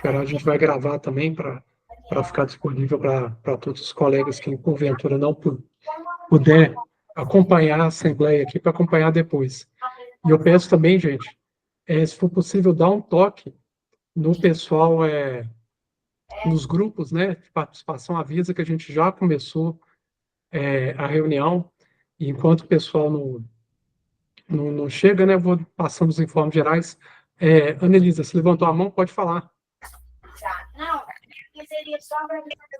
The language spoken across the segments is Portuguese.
esperar, a gente vai gravar também para ficar disponível para todos os colegas que, porventura, não puder acompanhar a Assembleia aqui, para acompanhar depois. E eu peço também, gente, se for possível, dar um toque no pessoal, nos grupos, né, de participação, avisa que a gente já começou a reunião, e enquanto o pessoal não chega, né, eu vou passando os informes gerais. Anelisa, se levantou a mão, pode falar.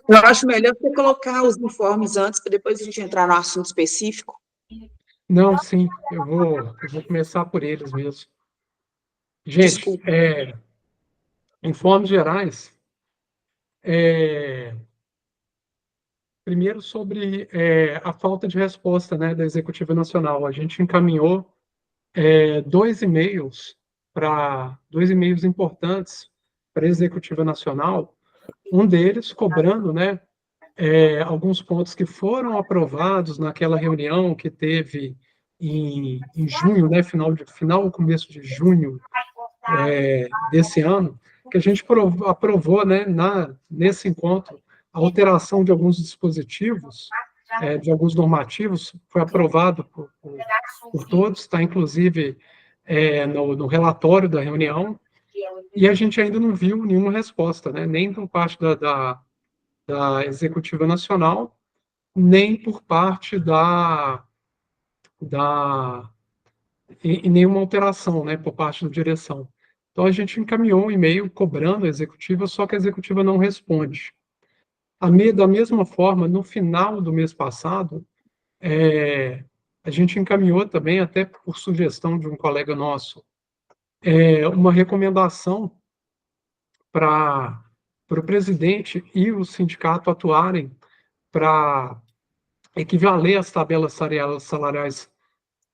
Eu acho melhor você colocar os informes antes, para depois a gente entrar no assunto específico. Não, sim, eu vou começar por eles mesmo. Gente, Desculpa. informes gerais. Primeiro, sobre a falta de resposta, né, da Executiva Nacional. A gente encaminhou dois e-mails importantes para a Executiva Nacional, um deles cobrando, né, alguns pontos que foram aprovados naquela reunião que teve em junho, né, final ou começo de junho desse ano, que a gente aprovou, né, nesse encontro, a alteração de alguns dispositivos, de alguns normativos, foi aprovado por todos, está inclusive no relatório da reunião, e a gente ainda não viu nenhuma resposta, né, nem por parte da Executiva Nacional, nem por parte da e nenhuma alteração, né, por parte da direção. Então a gente encaminhou um e-mail cobrando a executiva, só que a executiva não responde. Da mesma forma, no final do mês passado, a gente encaminhou também, até por sugestão de um colega nosso, uma recomendação para o presidente e o sindicato atuarem para equivaler as tabelas salariais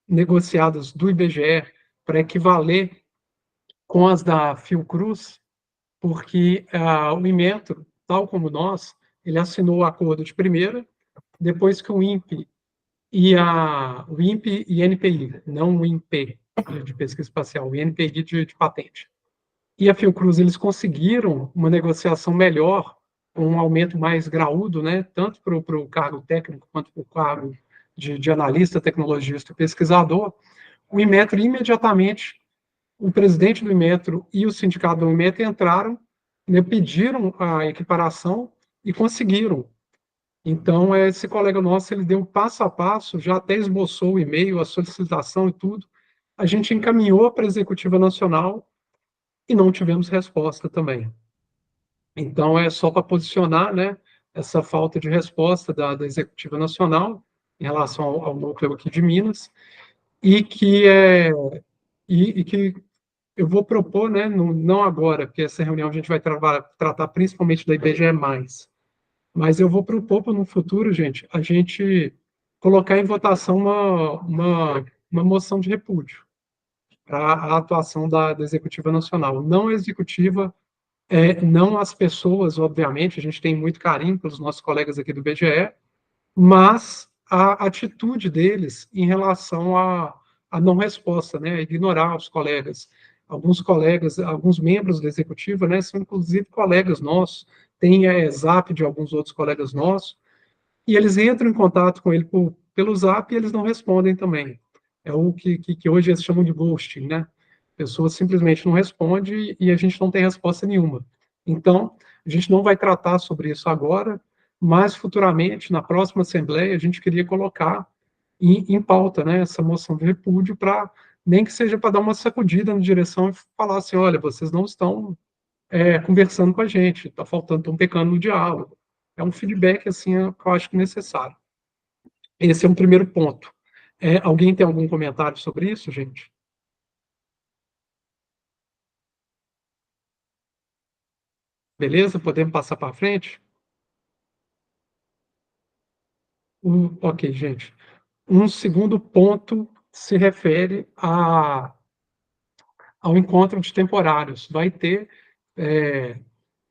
negociadas do IBGE, para equivaler com as da Fiocruz, porque o Inmetro, tal como nós, ele assinou o acordo de primeira, depois que o INPE o INPE e NPI, não o INPE de pesquisa espacial, o NPI de patente. E a Fiocruz, eles conseguiram uma negociação melhor, um aumento mais graúdo, né, tanto para o cargo técnico quanto para o cargo de analista, tecnologista e pesquisador. O Inmetro, imediatamente, o presidente do Inmetro e o sindicato do Inmetro entraram, né, pediram a equiparação e conseguiram. Então, esse colega nosso, ele deu passo a passo, já até esboçou o e-mail, a solicitação e tudo. A gente encaminhou para a Executiva Nacional e não tivemos resposta também. Então, é só para posicionar, né, essa falta de resposta da Executiva Nacional em relação ao núcleo aqui de Minas, e que eu vou propor, né, não agora, porque essa reunião a gente vai tratar principalmente da IBGE+, mas eu vou propor para no futuro, gente, a gente colocar em votação uma moção de repúdio para a atuação da Executiva Nacional. Não a Executiva, não as pessoas, obviamente, a gente tem muito carinho pelos nossos colegas aqui do IBGE, mas a atitude deles em relação à não resposta, né, a ignorar os colegas. Alguns colegas, alguns membros da executiva, né, são inclusive colegas nossos, tem Zap de alguns outros colegas nossos, e eles entram em contato com ele pelo Zap e eles não respondem também. É o que hoje eles chamam de ghosting, né? A pessoa simplesmente não responde e a gente não tem resposta nenhuma. Então, a gente não vai tratar sobre isso agora, mas futuramente, na próxima Assembleia, a gente queria colocar em pauta, né, essa moção de repúdio, para nem que seja para dar uma sacudida na direção e falar assim, olha, vocês não estão conversando com a gente, está faltando, estão pecando no diálogo. É um feedback, assim, que eu acho que é necessário. Esse é um primeiro ponto. Alguém tem algum comentário sobre isso, gente? Beleza? Podemos passar para frente? Ok, gente. Um segundo ponto se refere ao encontro de temporários. Vai ter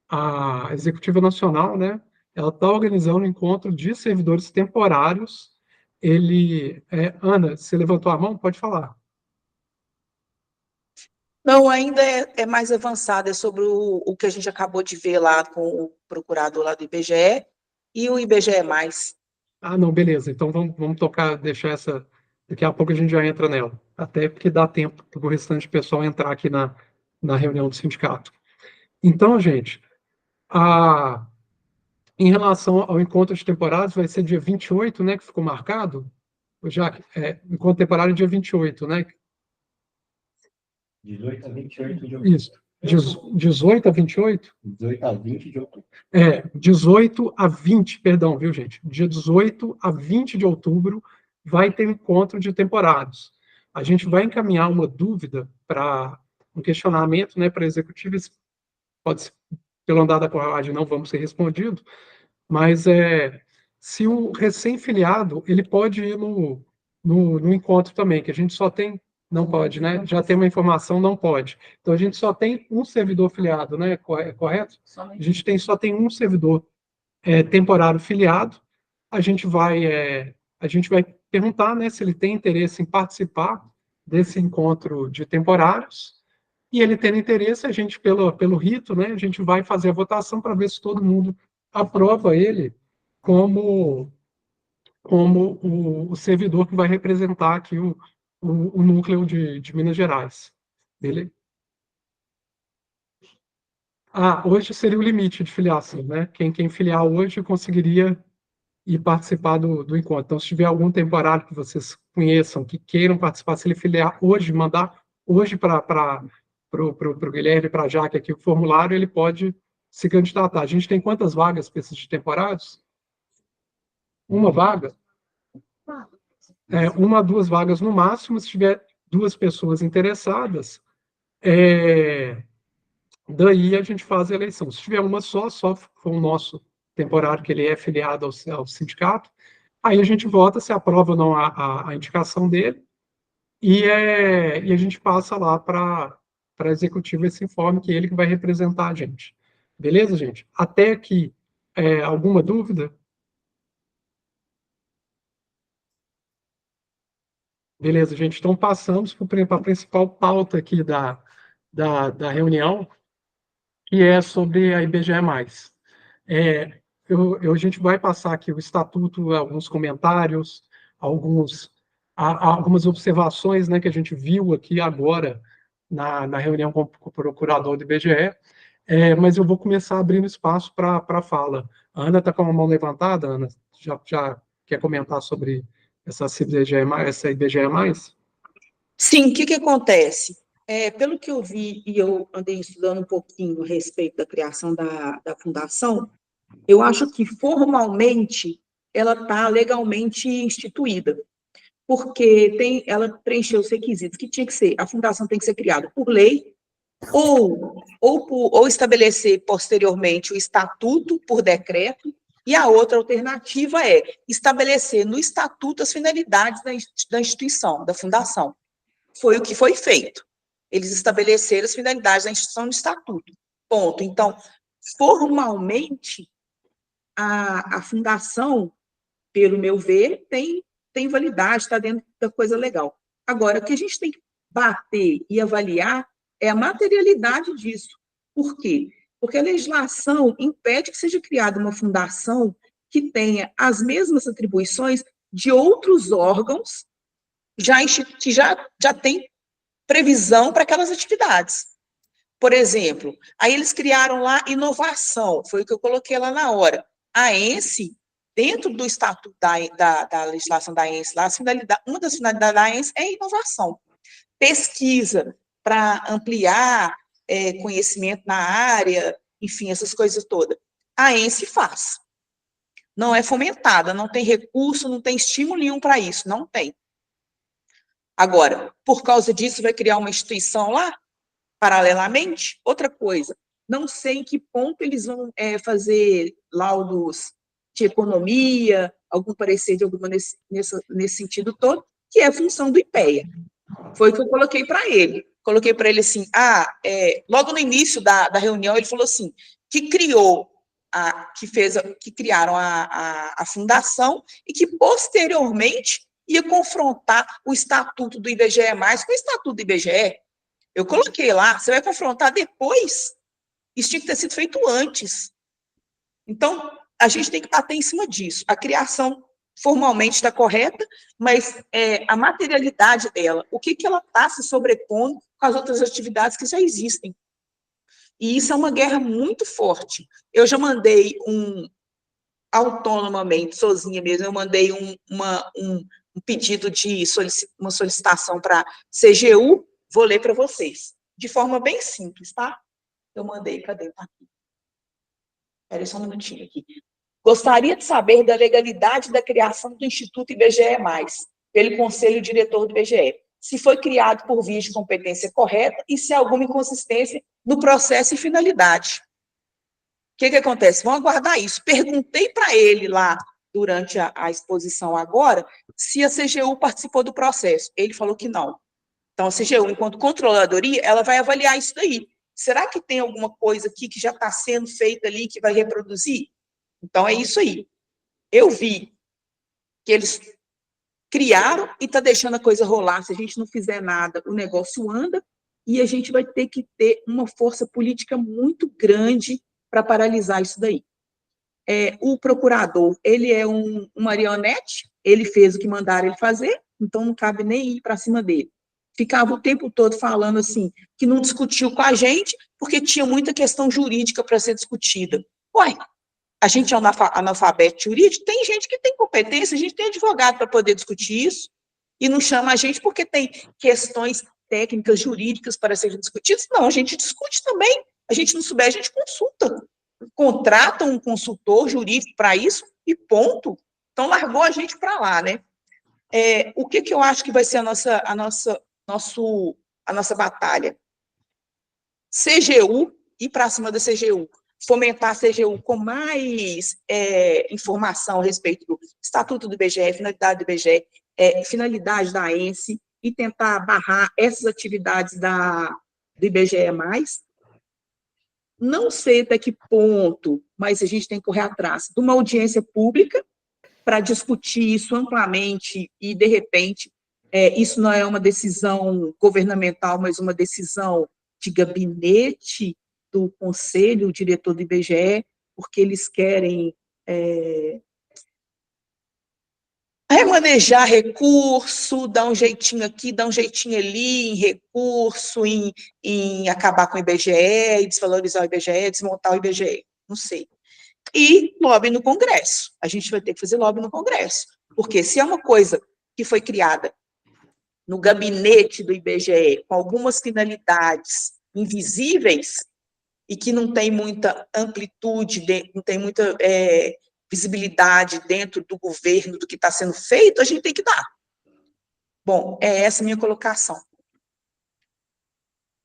a Executiva Nacional, né? Ela está organizando um encontro de servidores temporários. Ana, você levantou a mão? Pode falar. Não, ainda é mais avançado, é sobre o que a gente acabou de ver lá com o procurador lá do IBGE e o IBGE+. Ah, não, beleza. Então vamos tocar, deixar essa. Daqui a pouco a gente já entra nela. Até porque dá tempo para o restante do pessoal entrar aqui na reunião do sindicato. Então, gente, a, em relação ao encontro de temporários, vai ser dia 28, né, que ficou marcado? Já, encontro temporário dia 28, né? 18 a 28 de outubro. Isso. 18 a 28? 18 a 20 de outubro. 18 a 20, perdão, viu, gente? Dia 18 a 20 de outubro vai ter encontro de temporários. A gente vai encaminhar uma dúvida para um questionamento, né, para executivos, pode ser pelo andar da carruagem não vamos ser respondidos, mas se o recém-filiado, ele pode ir no encontro também, que a gente só tem, não pode, né? Já tem uma informação, não pode. Então, a gente só tem um servidor filiado, né? Correto? A gente só tem um servidor temporário filiado. A gente vai perguntar, né, se ele tem interesse em participar desse encontro de temporários, e ele tendo interesse, a gente, pelo rito, né, a gente vai fazer a votação para ver se todo mundo aprova ele como, como o servidor que vai representar aqui o núcleo de Minas Gerais. Beleza? Hoje seria o limite de filiação, né? Quem filiar hoje conseguiria ir participar do encontro. Então, se tiver algum temporário que vocês conheçam, que queiram participar, se ele filiar hoje, mandar hoje para o Guilherme, para a Jaque aqui o formulário, ele pode se candidatar. A gente tem quantas vagas para esses de temporários? Uma vaga? Uma a duas vagas no máximo. Se tiver duas pessoas interessadas, daí a gente faz a eleição. Se tiver uma só for o nosso temporário, que ele é filiado ao sindicato, aí a gente vota se aprova ou não a indicação dele, e a gente passa lá para a executiva esse informe, que é ele que vai representar a gente. Beleza, gente? Até aqui, alguma dúvida? Beleza, gente. Então, passamos para a principal pauta aqui da reunião, que é sobre a IBGE+. É, a gente vai passar aqui o estatuto, alguns comentários, algumas observações, né, que a gente viu aqui agora na reunião com o procurador do IBGE, mas eu vou começar abrindo espaço para a fala. A Ana está com a mão levantada, Ana, já quer comentar sobre essa IBGE+? Sim, o que acontece? Pelo que eu vi, e eu andei estudando um pouquinho a respeito da criação da fundação, eu acho que formalmente ela está legalmente instituída, porque ela preencheu os requisitos que tinha que ser, a fundação tem que ser criada por lei, ou estabelecer posteriormente o estatuto por decreto, e a outra alternativa é estabelecer no estatuto as finalidades da instituição, da fundação. Foi o que foi feito. Eles estabeleceram as finalidades da instituição no estatuto. Ponto. Então, formalmente, a fundação, pelo meu ver, tem validade, está dentro da coisa legal. Agora, o que a gente tem que bater e avaliar é a materialidade disso. Por quê? Porque a legislação impede que seja criada uma fundação que tenha as mesmas atribuições de outros órgãos que já tem previsão para aquelas atividades. Por exemplo, aí eles criaram lá inovação, foi o que eu coloquei lá na hora. A ENSE, dentro do estatuto da legislação da ENSE, lá, uma das finalidades da ENSE é inovação. Pesquisa para ampliar conhecimento na área, enfim, essas coisas todas. A ENSE faz. Não é fomentada, não tem recurso, não tem estímulo nenhum para isso, não tem. Agora, por causa disso, vai criar uma instituição lá? Paralelamente? Outra coisa, não sei em que ponto eles vão fazer laudos de economia, algum parecer de alguma nesse sentido todo, que é a função do IPEA. Foi o que eu coloquei para ele. Coloquei para ele assim, logo no início da reunião, ele falou assim, que criaram a fundação e que posteriormente ia confrontar o estatuto do IBGE mais com o estatuto do IBGE. Eu coloquei lá, você vai confrontar depois. Isso tinha que ter sido feito antes. Então, a gente tem que bater em cima disso. A criação formalmente está correta, mas a materialidade dela, o que ela está se sobrepondo com as outras atividades que já existem. E isso é uma guerra muito forte. Eu já mandei autonomamente, sozinha mesmo, eu mandei um pedido de uma solicitação para CGU, vou ler para vocês, de forma bem simples, tá? Eu mandei, cadê? Tá aqui. Espera só um minutinho aqui. Gostaria de saber da legalidade da criação do Instituto IBGE+, pelo Conselho Diretor do IBGE, se foi criado por via de competência correta e se há alguma inconsistência no processo e finalidade. O que acontece? Vamos aguardar isso. Perguntei para ele lá, durante a exposição agora, se a CGU participou do processo. Ele falou que não. Então, a CGU, enquanto controladoria, ela vai avaliar isso daí. Será que tem alguma coisa aqui que já está sendo feita ali que vai reproduzir? Então, é isso aí. Eu vi que eles criaram e está deixando a coisa rolar. Se a gente não fizer nada, o negócio anda e a gente vai ter que ter uma força política muito grande para paralisar isso daí. O procurador, ele é um marionete, ele fez o que mandaram ele fazer, então não cabe nem ir para cima dele. Ficava o tempo todo falando assim, que não discutiu com a gente, porque tinha muita questão jurídica para ser discutida. Uai, a gente é analfabeto jurídico, tem gente que tem competência, a gente tem advogado para poder discutir isso, e não chama a gente porque tem questões técnicas, jurídicas para serem discutidas. Não, a gente discute também. A gente não souber, a gente consulta. Contrata um consultor jurídico para isso e ponto. Então, largou a gente para lá, né? O que eu acho que vai ser a nossa batalha? CGU, ir para cima da CGU, fomentar a CGU com mais informação a respeito do Estatuto do IBGE, finalidade do IBGE, finalidade da AENSE, e tentar barrar essas atividades do IBGE+. Não sei até que ponto, mas a gente tem que correr atrás de uma audiência pública para discutir isso amplamente e, de repente, isso não é uma decisão governamental, mas uma decisão de gabinete do conselho, o diretor do IBGE, porque eles querem remanejar recurso, dar um jeitinho aqui, dar um jeitinho ali, em recurso, em acabar com o IBGE, e desvalorizar o IBGE, desmontar o IBGE, não sei. E lobby no Congresso. A gente vai ter que fazer lobby no Congresso, porque se é uma coisa que foi criada no gabinete do IBGE, com algumas finalidades invisíveis, e que não tem muita amplitude, não tem muita visibilidade dentro do governo, do que está sendo feito, a gente tem que dar. Bom, é essa a minha colocação.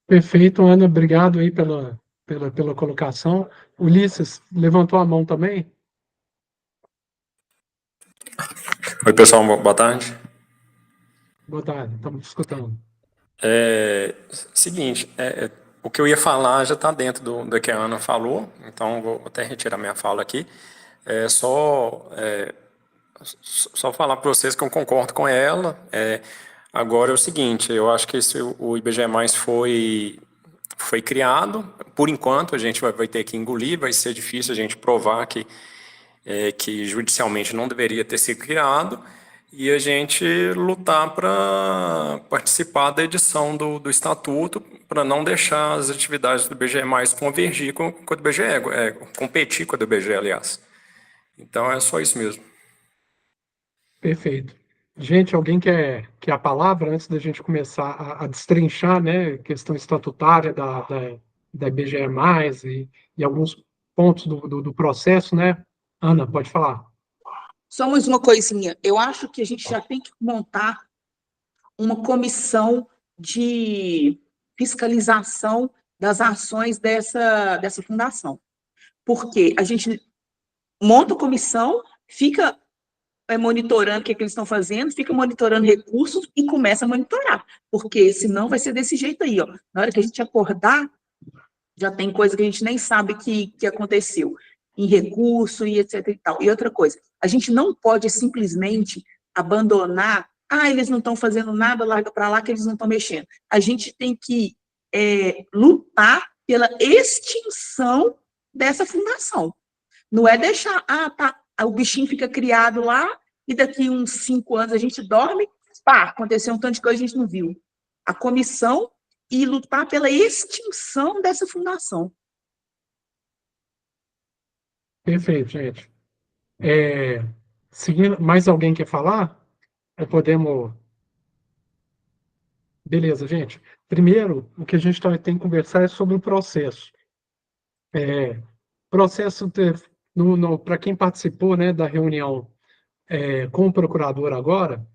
Perfeito, Ana, obrigado aí pela colocação. Ulisses, levantou a mão também? Oi, pessoal, boa tarde. Boa tarde, estamos escutando. Seguinte, o que eu ia falar já está dentro do que a Ana falou, então vou até retirar minha fala aqui. Só falar para vocês que eu concordo com ela. Agora é o seguinte, eu acho que o IBGE+ foi criado, por enquanto a gente vai ter que engolir, vai ser difícil a gente provar que judicialmente não deveria ter sido criado, e a gente lutar para participar da edição do Estatuto, para não deixar as atividades do IBGE+ convergir com a do IBGE, competir com a do IBGE, aliás. Então, é só isso mesmo. Perfeito. Gente, alguém quer a palavra antes da gente começar a destrinchar, né, questão estatutária da IBGE+, e alguns pontos do processo, né? Ana, pode falar. Só mais uma coisinha. Eu acho que a gente já tem que montar uma comissão de fiscalização das ações dessa fundação. Porque a gente monta a comissão, fica monitorando o que eles estão fazendo, fica monitorando recursos e começa a monitorar. Porque senão vai ser desse jeito aí, ó. Na hora que a gente acordar, já tem coisa que a gente nem sabe que aconteceu, em recurso e etc e tal. E outra coisa, a gente não pode simplesmente abandonar, eles não estão fazendo nada, larga para lá que eles não estão mexendo. A gente tem que lutar pela extinção dessa fundação. Não é deixar, o bichinho fica criado lá e daqui uns 5 anos a gente dorme, aconteceu um tanto de coisa que a gente não viu. A comissão e lutar pela extinção dessa fundação. Perfeito, gente. Seguindo, mais alguém quer falar? Podemos... Beleza, gente. Primeiro, o que a gente tem que conversar é sobre o processo. Processo, para quem participou, né, da reunião com o procurador agora,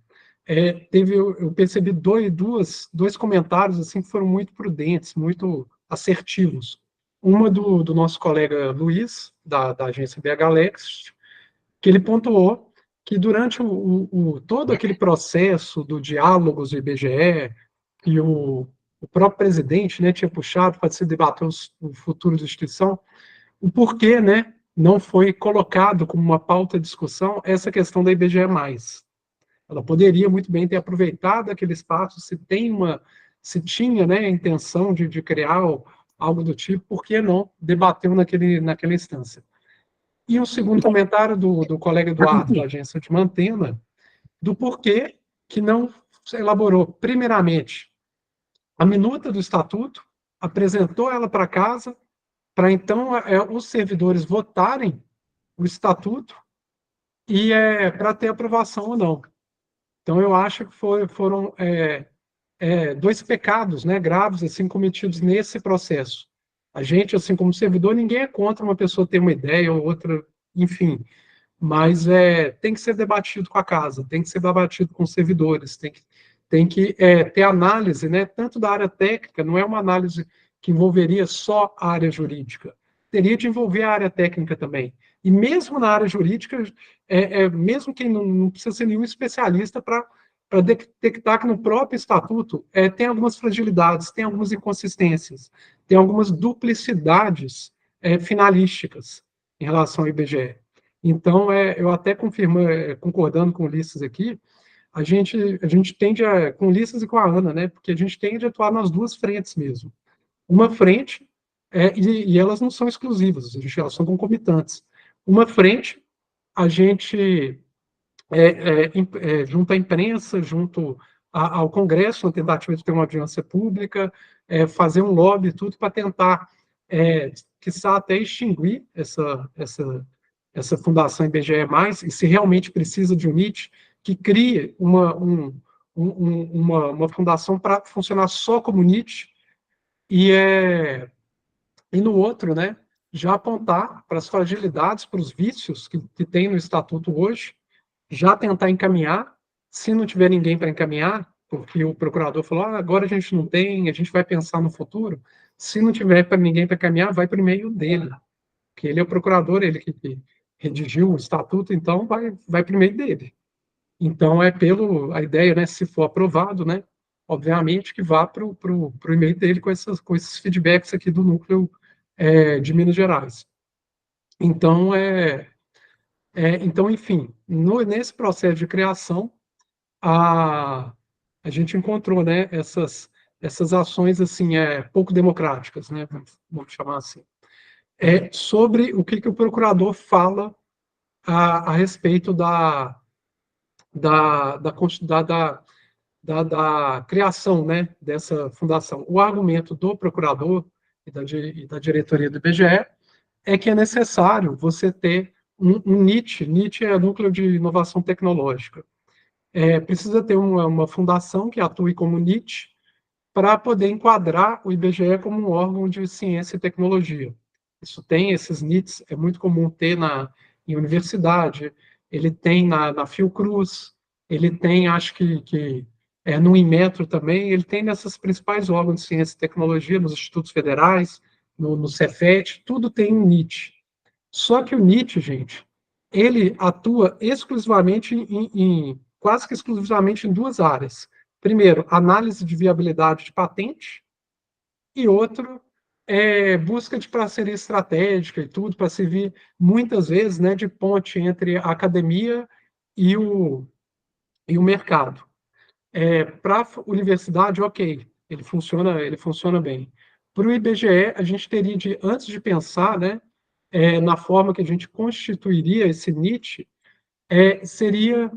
eu percebi dois comentários assim, que foram muito prudentes, muito assertivos. Uma do nosso colega Luiz, da agência BHLex, que ele pontuou que durante todo aquele processo do diálogos do IBGE, e o próprio presidente, né, tinha puxado para se debater o futuro da instituição, o porquê, né, não foi colocado como uma pauta de discussão essa questão da IBGE+. Ela poderia muito bem ter aproveitado aquele espaço, se tinha, né, a intenção de criar algo do tipo, por que não debateu naquela instância? E um segundo comentário do colega Eduardo, da agência de Mantena, do porquê que não se elaborou, primeiramente, a minuta do estatuto, apresentou ela para casa, para então os servidores votarem o estatuto e para ter aprovação ou não. Então, eu acho que foram dois pecados, né, graves assim, cometidos nesse processo. A gente, assim, como servidor, ninguém é contra uma pessoa ter uma ideia ou outra, enfim, mas tem que ser debatido com a casa, tem que ser debatido com os servidores, tem que ter análise, né, tanto da área técnica, não é uma análise que envolveria só a área jurídica, teria de envolver a área técnica também. E mesmo na área jurídica, mesmo quem não precisa ser nenhum especialista para detectar que no próprio estatuto tem algumas fragilidades, tem algumas inconsistências, tem algumas duplicidades finalísticas em relação ao IBGE. Então, eu até confirmo, concordando com o Ulisses aqui, a gente tende com o Ulisses e com a Ana, né, porque a gente tende a atuar nas duas frentes mesmo. Uma frente, e elas não são exclusivas, elas são concomitantes. Uma frente, a gente junto à imprensa, junto ao Congresso, na tentativa de ter uma audiência pública, fazer um lobby, tudo para tentar, quiçá até extinguir essa fundação IBGE+, e se realmente precisa de um NIT, que crie uma fundação para funcionar só como NIT, e no outro, né, já apontar para as fragilidades, para os vícios que tem no Estatuto hoje, já tentar encaminhar, se não tiver ninguém para encaminhar, porque o procurador falou, agora a gente não tem, a gente vai pensar no futuro, se não tiver para ninguém para encaminhar, vai para o e-mail dele, porque ele é o procurador, ele que redigiu o estatuto, então vai para o e-mail dele. Então, a ideia, né, se for aprovado, né, obviamente que vá para o e-mail dele com esses feedbacks aqui do núcleo de Minas Gerais. Então, enfim, nesse processo de criação, a gente encontrou, né, essas ações assim, pouco democráticas, né, vamos chamar assim, sobre o que o procurador fala a respeito da criação, né, dessa fundação. O argumento do procurador e da diretoria do IBGE é que é necessário você ter um NIT. NIT é Núcleo de Inovação Tecnológica. Precisa ter uma fundação que atue como NIT para poder enquadrar o IBGE como um órgão de ciência e tecnologia. Isso tem esses NITs, é muito comum ter em universidade, ele tem na Fiocruz, ele tem, acho que no Inmetro também, ele tem nessas principais órgãos de ciência e tecnologia, nos institutos federais, no Cefet, tudo tem um NIT. Só que o NIT, gente, ele atua exclusivamente quase que exclusivamente em duas áreas. Primeiro, análise de viabilidade de patente, e outro, busca de parceria estratégica e tudo, para servir, muitas vezes, né, de ponte entre a academia e o mercado. Para a universidade, ok, ele funciona bem. para o IBGE, a gente teria de, antes de pensar, né, na forma que a gente constituiria esse NIT, seria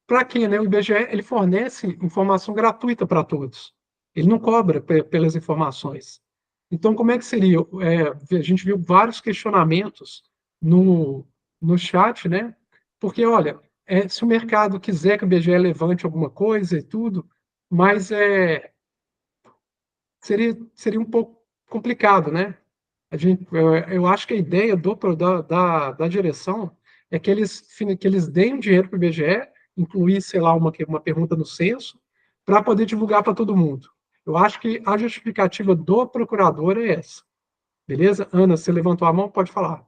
para quê, né? O IBGE ele fornece informação gratuita para todos. Ele não cobra pelas informações. Então, como é que seria? A gente viu vários questionamentos no chat, né? Porque, olha, se o mercado quiser que o IBGE levante alguma coisa e tudo, mas seria um pouco complicado, né? Eu acho que a ideia da direção é que eles deem o dinheiro para o IBGE, incluir, sei lá, uma pergunta no censo, para poder divulgar para todo mundo. Eu acho que a justificativa do procurador é essa. Beleza? Ana, você levantou a mão, pode falar.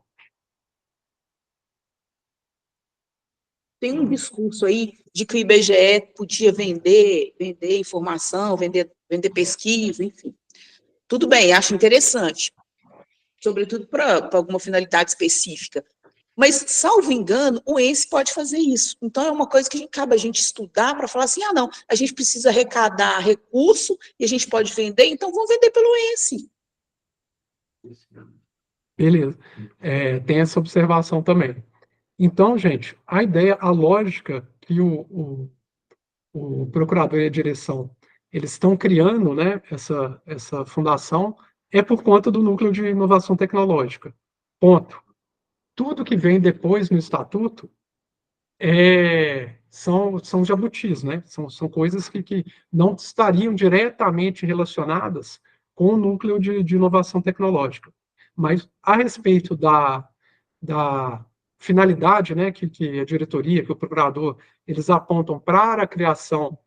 Tem um discurso aí de que o IBGE podia vender informação, vender pesquisa, enfim. Tudo bem, acho interessante, sobretudo para alguma finalidade específica. Mas, salvo engano, o ENSE pode fazer isso. Então, é uma coisa que cabe a gente estudar para falar assim, não, a gente precisa arrecadar recurso e a gente pode vender, então vamos vender pelo ENSE. Beleza. Tem essa observação também. Então, gente, a ideia, a lógica que o procurador e a direção eles estão criando, né, essa fundação é por conta do núcleo de inovação tecnológica. Ponto. Tudo que vem depois no estatuto são jabutis, né? São coisas que não estariam diretamente relacionadas com o núcleo de inovação tecnológica. Mas a respeito da finalidade, né, que a diretoria, que o procurador, eles apontam para a criação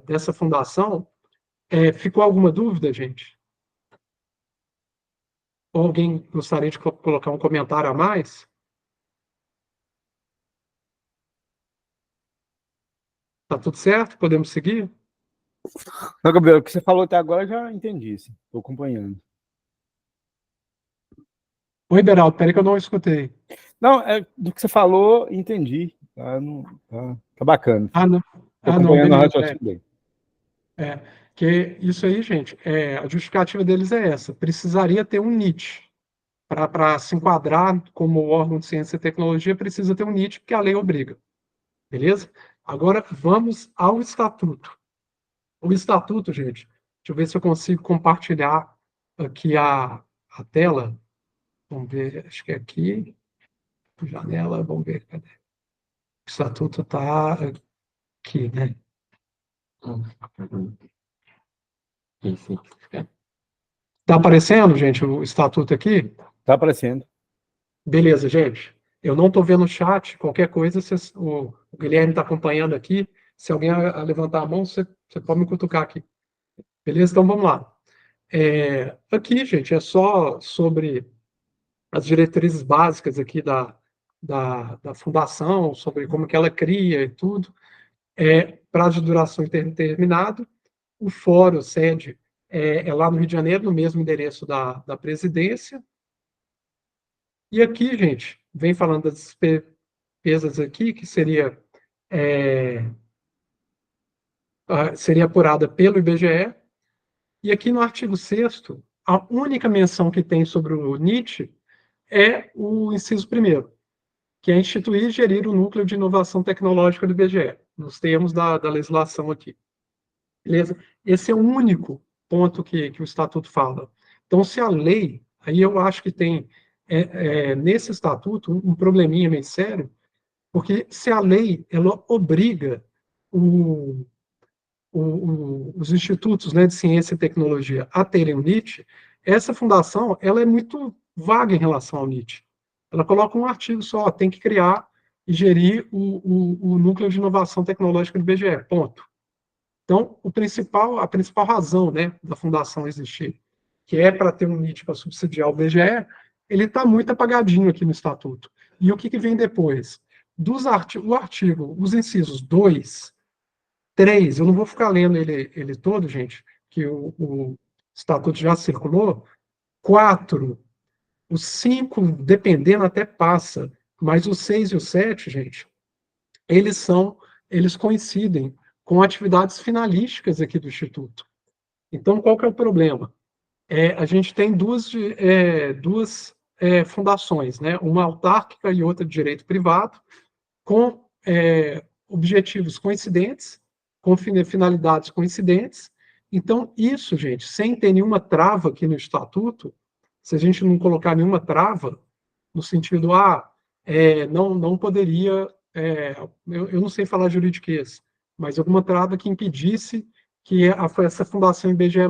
dessa fundação, ficou alguma dúvida, gente? Ou alguém gostaria de colocar um comentário a mais? Tá tudo certo? Podemos seguir? Não, Gabriel, o que você falou até agora eu já entendi, estou acompanhando. Oi, Beraldo, peraí que eu não escutei. Não, do que você falou, entendi. Tá bacana. Não. Estou acompanhando Beleza. o raciocínio dele. Que isso aí, gente, a justificativa deles é essa. Precisaria ter um NIT. Para se enquadrar como órgão de ciência e tecnologia, precisa ter um NIT, porque a lei obriga. Beleza? Agora, vamos ao estatuto. O estatuto, gente, deixa eu ver se eu consigo compartilhar aqui a tela. Vamos ver, acho que é aqui. Janela, vamos ver, cadê? O estatuto está aqui, né? Está aparecendo, gente, o estatuto aqui? Está aparecendo. Beleza, gente. Eu não estou vendo o chat. Qualquer coisa, o Guilherme está acompanhando aqui. Se alguém levantar a mão, você pode me cutucar aqui. Beleza? Então, vamos lá. Aqui, gente, é só sobre as diretrizes básicas aqui da fundação, sobre como que ela cria e tudo. Prazo de duração indeterminado. O fórum, sede, é lá no Rio de Janeiro, no mesmo endereço da presidência. E aqui, gente, vem falando das despesas aqui, que seria apurada pelo IBGE. E aqui no artigo 6º, a única menção que tem sobre o NIT é o inciso 1º, que é instituir e gerir o núcleo de inovação tecnológica do IBGE, nos termos da legislação aqui. Beleza? Esse é o único ponto que o Estatuto fala. Então, se a lei, aí eu acho que tem, nesse Estatuto, um probleminha meio sério, porque se a lei, ela obriga os institutos, né, de ciência e tecnologia a terem o NIT, essa fundação, ela é muito vaga em relação ao NIT. Ela coloca um artigo só, tem que criar e gerir o núcleo de inovação tecnológica do IBGE, ponto. Então, a principal razão, né, da fundação existir, que é para ter um NIT para subsidiar o IBGE, ele está muito apagadinho aqui no Estatuto. E o que vem depois? Os incisos 2, 3, eu não vou ficar lendo ele todo, gente, que o Estatuto já circulou. 4, os 5, dependendo, até passa, mas os 6 e o 7, gente, eles coincidem com atividades finalísticas aqui do Instituto. Então, qual que é o problema? A gente tem duas fundações, né? Uma autárquica e outra de direito privado, com objetivos coincidentes, com finalidades coincidentes. Então, isso, gente, sem ter nenhuma trava aqui no estatuto, se a gente não colocar nenhuma trava, no sentido, não poderia, eu não sei falar juridiquês, mas alguma trava que impedisse que essa fundação IBGE+,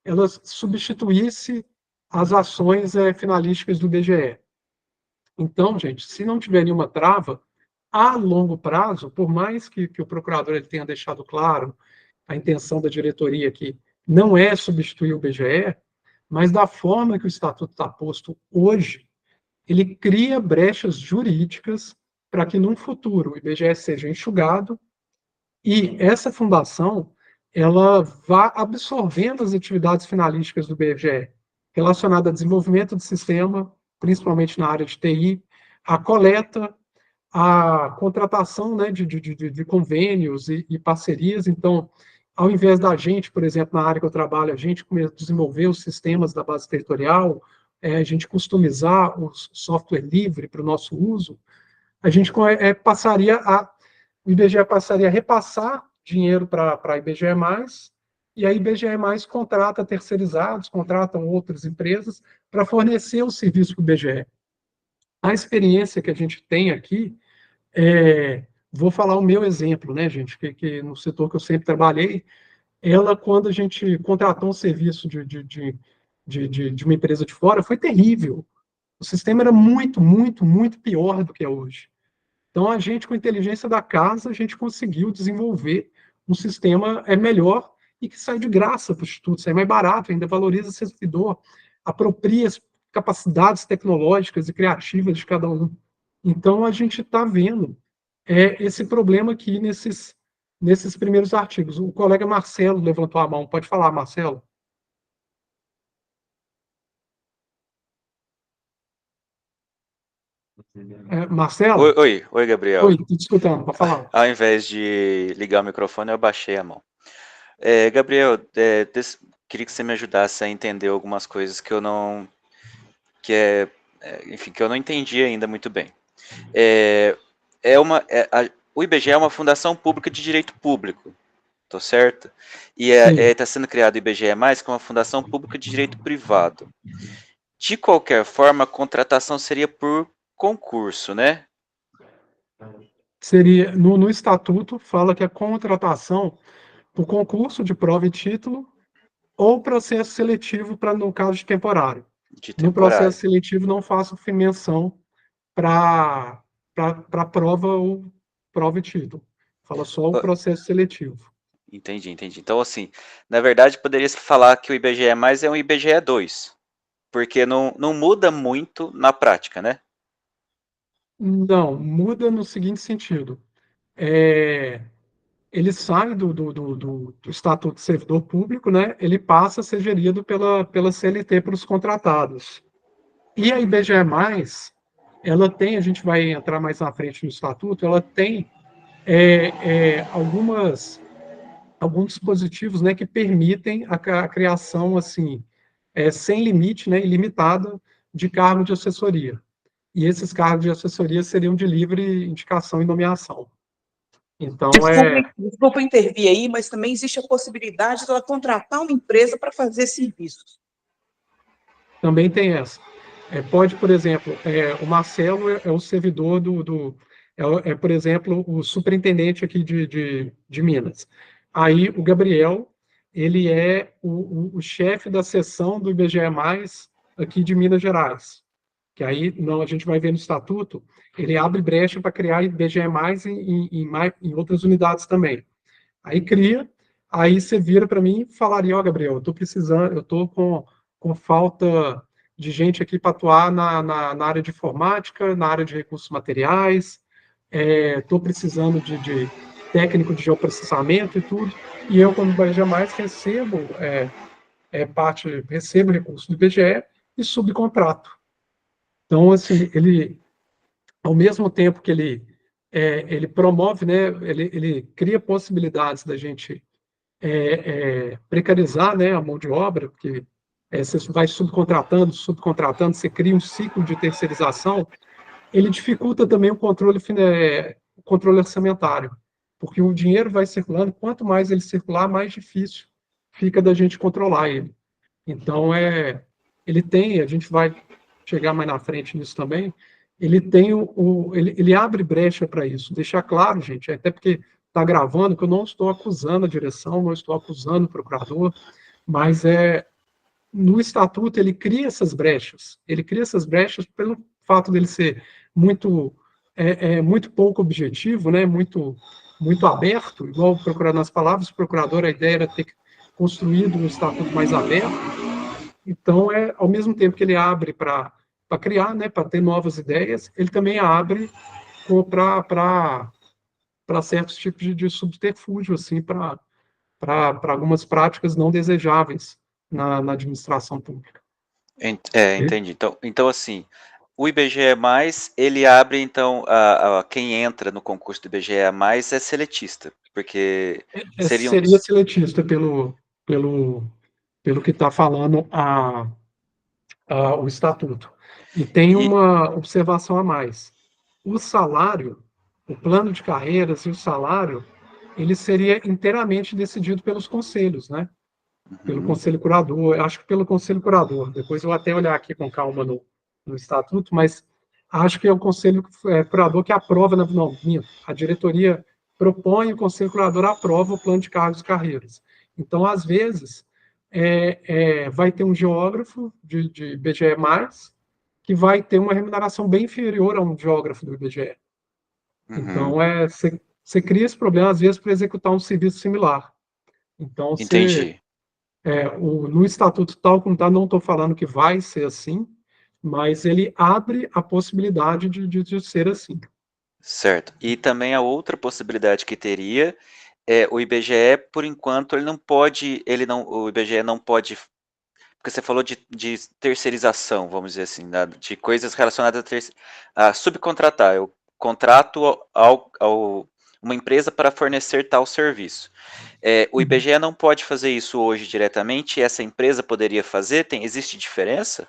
ela substituísse as ações finalísticas do IBGE. Então, gente, se não tiver nenhuma trava, a longo prazo, por mais que o procurador ele tenha deixado claro a intenção da diretoria aqui não é substituir o IBGE, mas da forma que o estatuto está posto hoje, ele cria brechas jurídicas para que, num futuro, o IBGE seja enxugado e essa fundação ela vá absorvendo as atividades finalísticas do IBGE, relacionadas a desenvolvimento do sistema, principalmente na área de TI, a coleta, a contratação, né, de convênios e parcerias. Então, ao invés da gente, por exemplo, na área que eu trabalho, a gente desenvolver os sistemas da base territorial, a gente customizar o software livre para o nosso uso, a gente o IBGE passaria a repassar dinheiro para a IBGE+, e a IBGE+, contrata terceirizados, contratam outras empresas para fornecer o serviço para o IBGE. A experiência que a gente tem aqui, vou falar o meu exemplo, né, gente, que no setor que eu sempre trabalhei, quando a gente contratou um serviço de uma empresa de fora, foi terrível. O sistema era muito, muito, muito pior do que é hoje. Então, a gente, com a inteligência da casa, a gente conseguiu desenvolver um sistema melhor e que sai de graça para o Instituto, sai mais barato, ainda valoriza o servidor, apropria as capacidades tecnológicas e criativas de cada um. Então, a gente está vendo esse problema aqui nesses primeiros artigos. O colega Marcelo levantou a mão. Pode falar, Marcelo. Marcelo? Oi, Gabriel. Oi, estou te escutando, pode falar. Ao invés de ligar o microfone, eu baixei a mão. Gabriel, queria que você me ajudasse a entender algumas coisas que eu não... enfim, que eu não entendi ainda muito bem. O IBGE é uma fundação pública de direito público, tô certo? E está sendo criado o IBGE+, que é uma fundação pública de direito privado. De qualquer forma, a contratação seria por concurso, né? Seria, no estatuto, fala que a contratação por concurso de prova e título ou processo seletivo, no caso de temporário. No processo seletivo, não faço menção para prova e título. Fala só o processo seletivo. Entendi. Então, assim, na verdade, poderia-se falar que o IBGE+, é um IBGE 2, porque não muda muito na prática, né? Não, muda no seguinte sentido. Ele sai do Estatuto de Servidor Público, né? Ele passa a ser gerido pela CLT para os contratados. E a IBGE+, ela tem, a gente vai entrar mais na frente no Estatuto, ela tem alguns dispositivos, né, que permitem a criação, assim, sem limite, né, ilimitada, de cargo de assessoria. E esses cargos de assessoria seriam de livre indicação e nomeação. Então, Desculpa intervir aí, mas também existe a possibilidade de ela contratar uma empresa para fazer serviços. Também tem essa. Pode, por exemplo, o Marcelo é o servidor por exemplo, o superintendente aqui de Minas. Aí o Gabriel, ele é o chefe da seção do IBGE+, aqui de Minas Gerais. Que aí, não, a gente vai ver no estatuto, ele abre brecha para criar IBGE+, em outras unidades também. Aí cria, aí você vira para mim e falaria, Gabriel, eu estou precisando, eu estou com falta de gente aqui para atuar na área de informática, na área de recursos materiais, estou precisando de técnico de geoprocessamento e tudo, e eu, como IBGE+, recebo recursos do IBGE e subcontrato. Então, assim, ele, ao mesmo tempo que ele promove, né, ele cria possibilidades da gente precarizar, né, a mão de obra, porque você vai subcontratando, você cria um ciclo de terceirização, ele dificulta também o controle orçamentário, porque o dinheiro vai circulando, quanto mais ele circular, mais difícil fica da gente controlar ele. Então, ele tem, a gente vai chegar mais na frente nisso também, ele tem ele abre brecha para isso. Deixar claro, gente, até porque está gravando, que eu não estou acusando a direção, não estou acusando o procurador, mas no estatuto ele cria essas brechas. Ele cria essas brechas pelo fato dele ser muito muito pouco objetivo, né? Muito aberto, igual o procurador, nas palavras do procurador, a ideia era ter construído um estatuto mais aberto. Então, ao mesmo tempo que ele abre para criar, né, para ter novas ideias, ele também abre para certos tipos de subterfúgio, assim, para algumas práticas não desejáveis na administração pública. Entendi. Então, assim, o IBGE+, ele abre, então, quem entra no concurso do IBGE+, é seletista, porque seriam... Seria seletista pelo que está falando o estatuto. E tem uma observação a mais. O salário, o plano de carreiras e o salário, ele seria inteiramente decidido pelos conselhos, né? Pelo conselho curador, acho que pelo conselho curador. Depois eu vou até olhar aqui com calma no estatuto, mas acho que é o conselho curador que aprova, não, a diretoria propõe, o conselho curador aprova o plano de cargos e carreiras. Então, às vezes, vai ter um geógrafo de IBGE+, que vai ter uma remuneração bem inferior a um geógrafo do IBGE. Então, você cria esse problema, às vezes, para executar um serviço similar. Então, Entendi. No estatuto tal como está, não estou falando que vai ser assim, mas ele abre a possibilidade de ser assim. Certo. E também a outra possibilidade que teria o IBGE, por enquanto, o IBGE não pode, porque você falou de terceirização, vamos dizer assim, né, de coisas relacionadas a subcontratar. Eu contrato uma empresa para fornecer tal serviço. O IBGE não pode fazer isso hoje diretamente, e essa empresa poderia fazer? Existe diferença?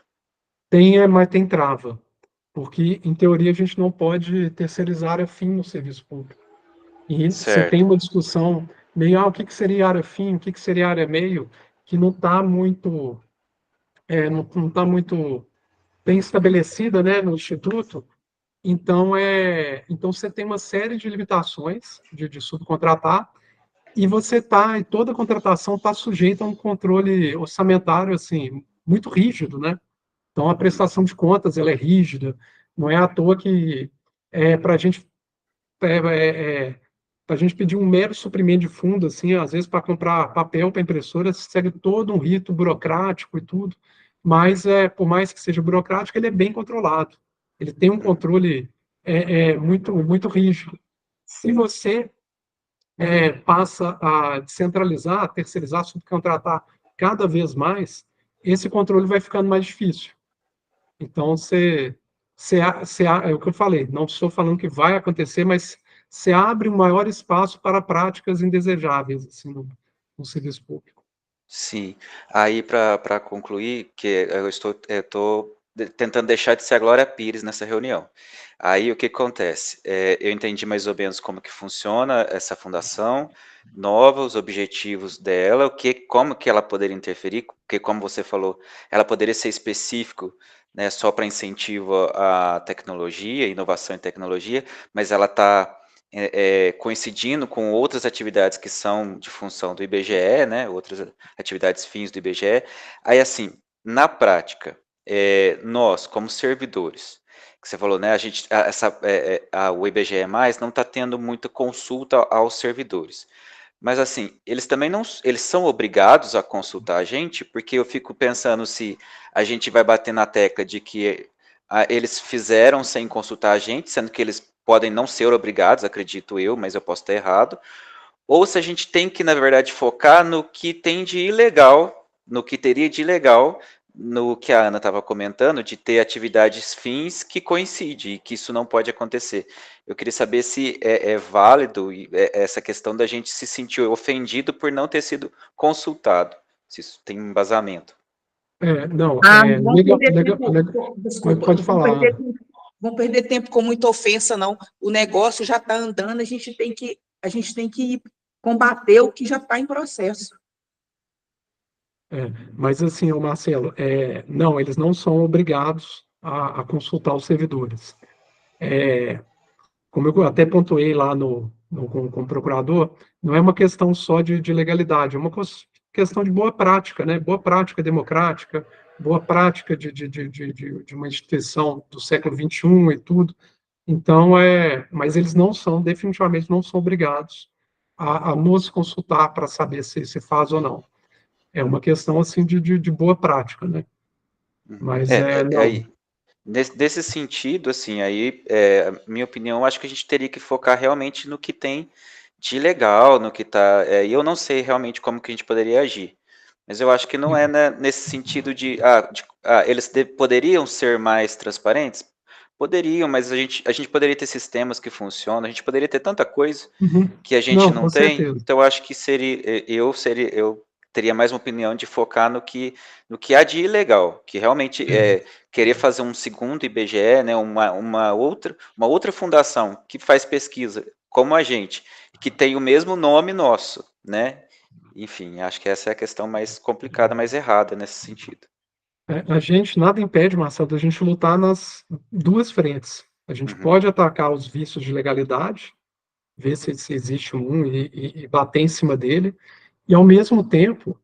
Mas tem trava, porque, em teoria, a gente não pode terceirizar área fim no serviço público. E você tem uma discussão meio, o que seria área fim, o que seria área meio, que não está muito, não tá muito bem estabelecida, né, no Instituto. Então, você tem uma série de limitações de subcontratar, e toda contratação está sujeita a um controle orçamentário, assim, muito rígido, né? Então, a prestação de contas, ela é rígida, não é à toa que para a gente pedir um mero suprimento de fundo, assim, às vezes para comprar papel para impressora, segue todo um rito burocrático e tudo, mas por mais que seja burocrático, ele é bem controlado. Ele tem um controle muito, muito rígido. Se você passa a descentralizar, a terceirizar, subcontratar cada vez mais, esse controle vai ficando mais difícil. Então, é o que eu falei, não estou falando que vai acontecer, mas você abre um maior espaço para práticas indesejáveis assim, no serviço público. Sim. Aí, para concluir, que eu estou tentando deixar de ser a Glória Pires nessa reunião. Aí, o que acontece? Eu entendi mais ou menos como que funciona essa fundação nova, os objetivos dela, como que ela poderia interferir, porque, como você falou, ela poderia ser específico, né, só para incentivo à tecnologia, inovação em tecnologia, mas ela está coincidindo com outras atividades que são de função do IBGE, né, outras atividades fins do IBGE. Aí, assim, na prática, nós, como servidores, que você falou, né, o IBGE+, não está tendo muita consulta aos servidores. Mas, assim, eles também eles são obrigados a consultar a gente, porque eu fico pensando se a gente vai bater na tecla de que eles fizeram sem consultar a gente, sendo que eles podem não ser obrigados, acredito eu, mas eu posso estar errado, ou se a gente tem que, na verdade, focar no que tem de ilegal, no que teria de ilegal no que a Ana estava comentando, de ter atividades fins que coincidem, e que isso não pode acontecer. Eu queria saber se é válido essa questão da gente se sentir ofendido por não ter sido consultado, se isso tem embasamento. Não, Vamos perder tempo, desculpa, pode falar, Ana. vamos perder tempo com muita ofensa, não. O negócio já está andando, a gente tem que combater o que já está em processo. Mas assim, ô Marcelo, não, eles não são obrigados a consultar os servidores. Como eu até pontuei lá com o procurador, não é uma questão só de legalidade, é uma questão de boa prática, né? Boa prática democrática, boa prática de uma instituição do século XXI e tudo. Então, mas eles definitivamente não são obrigados a nos consultar para saber se faz ou não. É uma questão, assim, de boa prática, né? Mas, não. Aí, nesse sentido, assim, aí, minha opinião, acho que a gente teria que focar realmente no que tem de legal, no que está... e eu não sei realmente como que a gente poderia agir, mas eu acho que não é, né, nesse sentido eles poderiam ser mais transparentes? Poderiam, mas a gente poderia ter sistemas que funcionam, a gente poderia ter tanta coisa que a gente não com tem, certeza. então eu acho que eu teria mais uma opinião de focar no que há de ilegal, que realmente querer fazer um segundo IBGE, né, uma outra fundação que faz pesquisa como a gente, que tem o mesmo nome nosso, né? Enfim, acho que essa é a questão mais complicada, mais errada nesse sentido. A gente, nada impede, Marcelo, da gente lutar nas duas frentes. A gente pode atacar os vícios de legalidade, ver se existe um e bater em cima dele, e, ao mesmo tempo,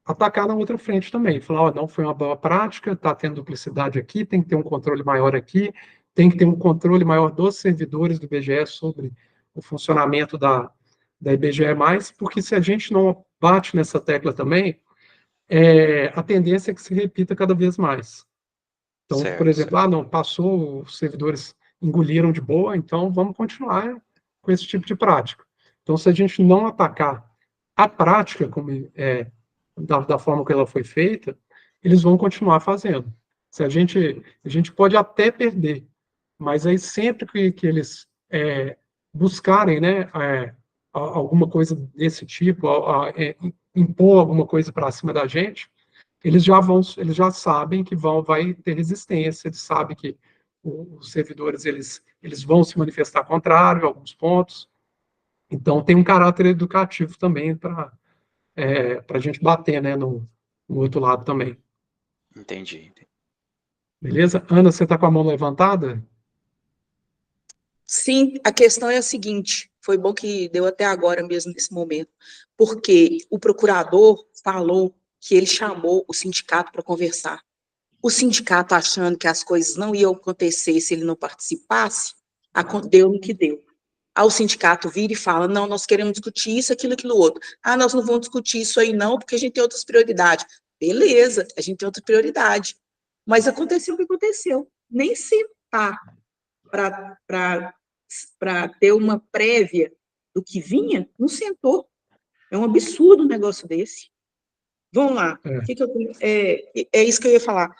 atacar na outra frente também. Falar, não foi uma boa prática, está tendo duplicidade aqui, tem que ter um controle maior aqui, tem que ter um controle maior dos servidores do IBGE sobre o funcionamento da IBGE+, porque se a gente não bate nessa tecla também, a tendência é que se repita cada vez mais. Então, por exemplo, não, passou, os servidores engoliram de boa, então vamos continuar com esse tipo de prática. Então, se a gente não atacar a prática da forma que ela foi feita, eles vão continuar fazendo. Se a gente pode até perder, mas aí sempre que eles buscarem, né, alguma coisa desse tipo, impor alguma coisa para cima da gente, eles já sabem que vai ter resistência, eles sabem que os servidores eles vão se manifestar contrário a alguns pontos. Então tem um caráter educativo também para a gente bater, né, no outro lado também. Entendi. Beleza? Ana, você está com a mão levantada? Sim, a questão é a seguinte, foi bom que deu até agora mesmo, nesse momento, porque o procurador falou que ele chamou o sindicato para conversar. O sindicato, achando que as coisas não iam acontecer se ele não participasse, deu no que deu. Aí o sindicato vira e fala, não, nós queremos discutir isso, aquilo, outro. Nós não vamos discutir isso aí não, porque a gente tem outras prioridades. Beleza, a gente tem outra prioridade. Mas aconteceu o que aconteceu. Nem sentar para ter uma prévia do que vinha, não sentou. É um absurdo um negócio desse. Vamos lá. É isso que eu ia falar.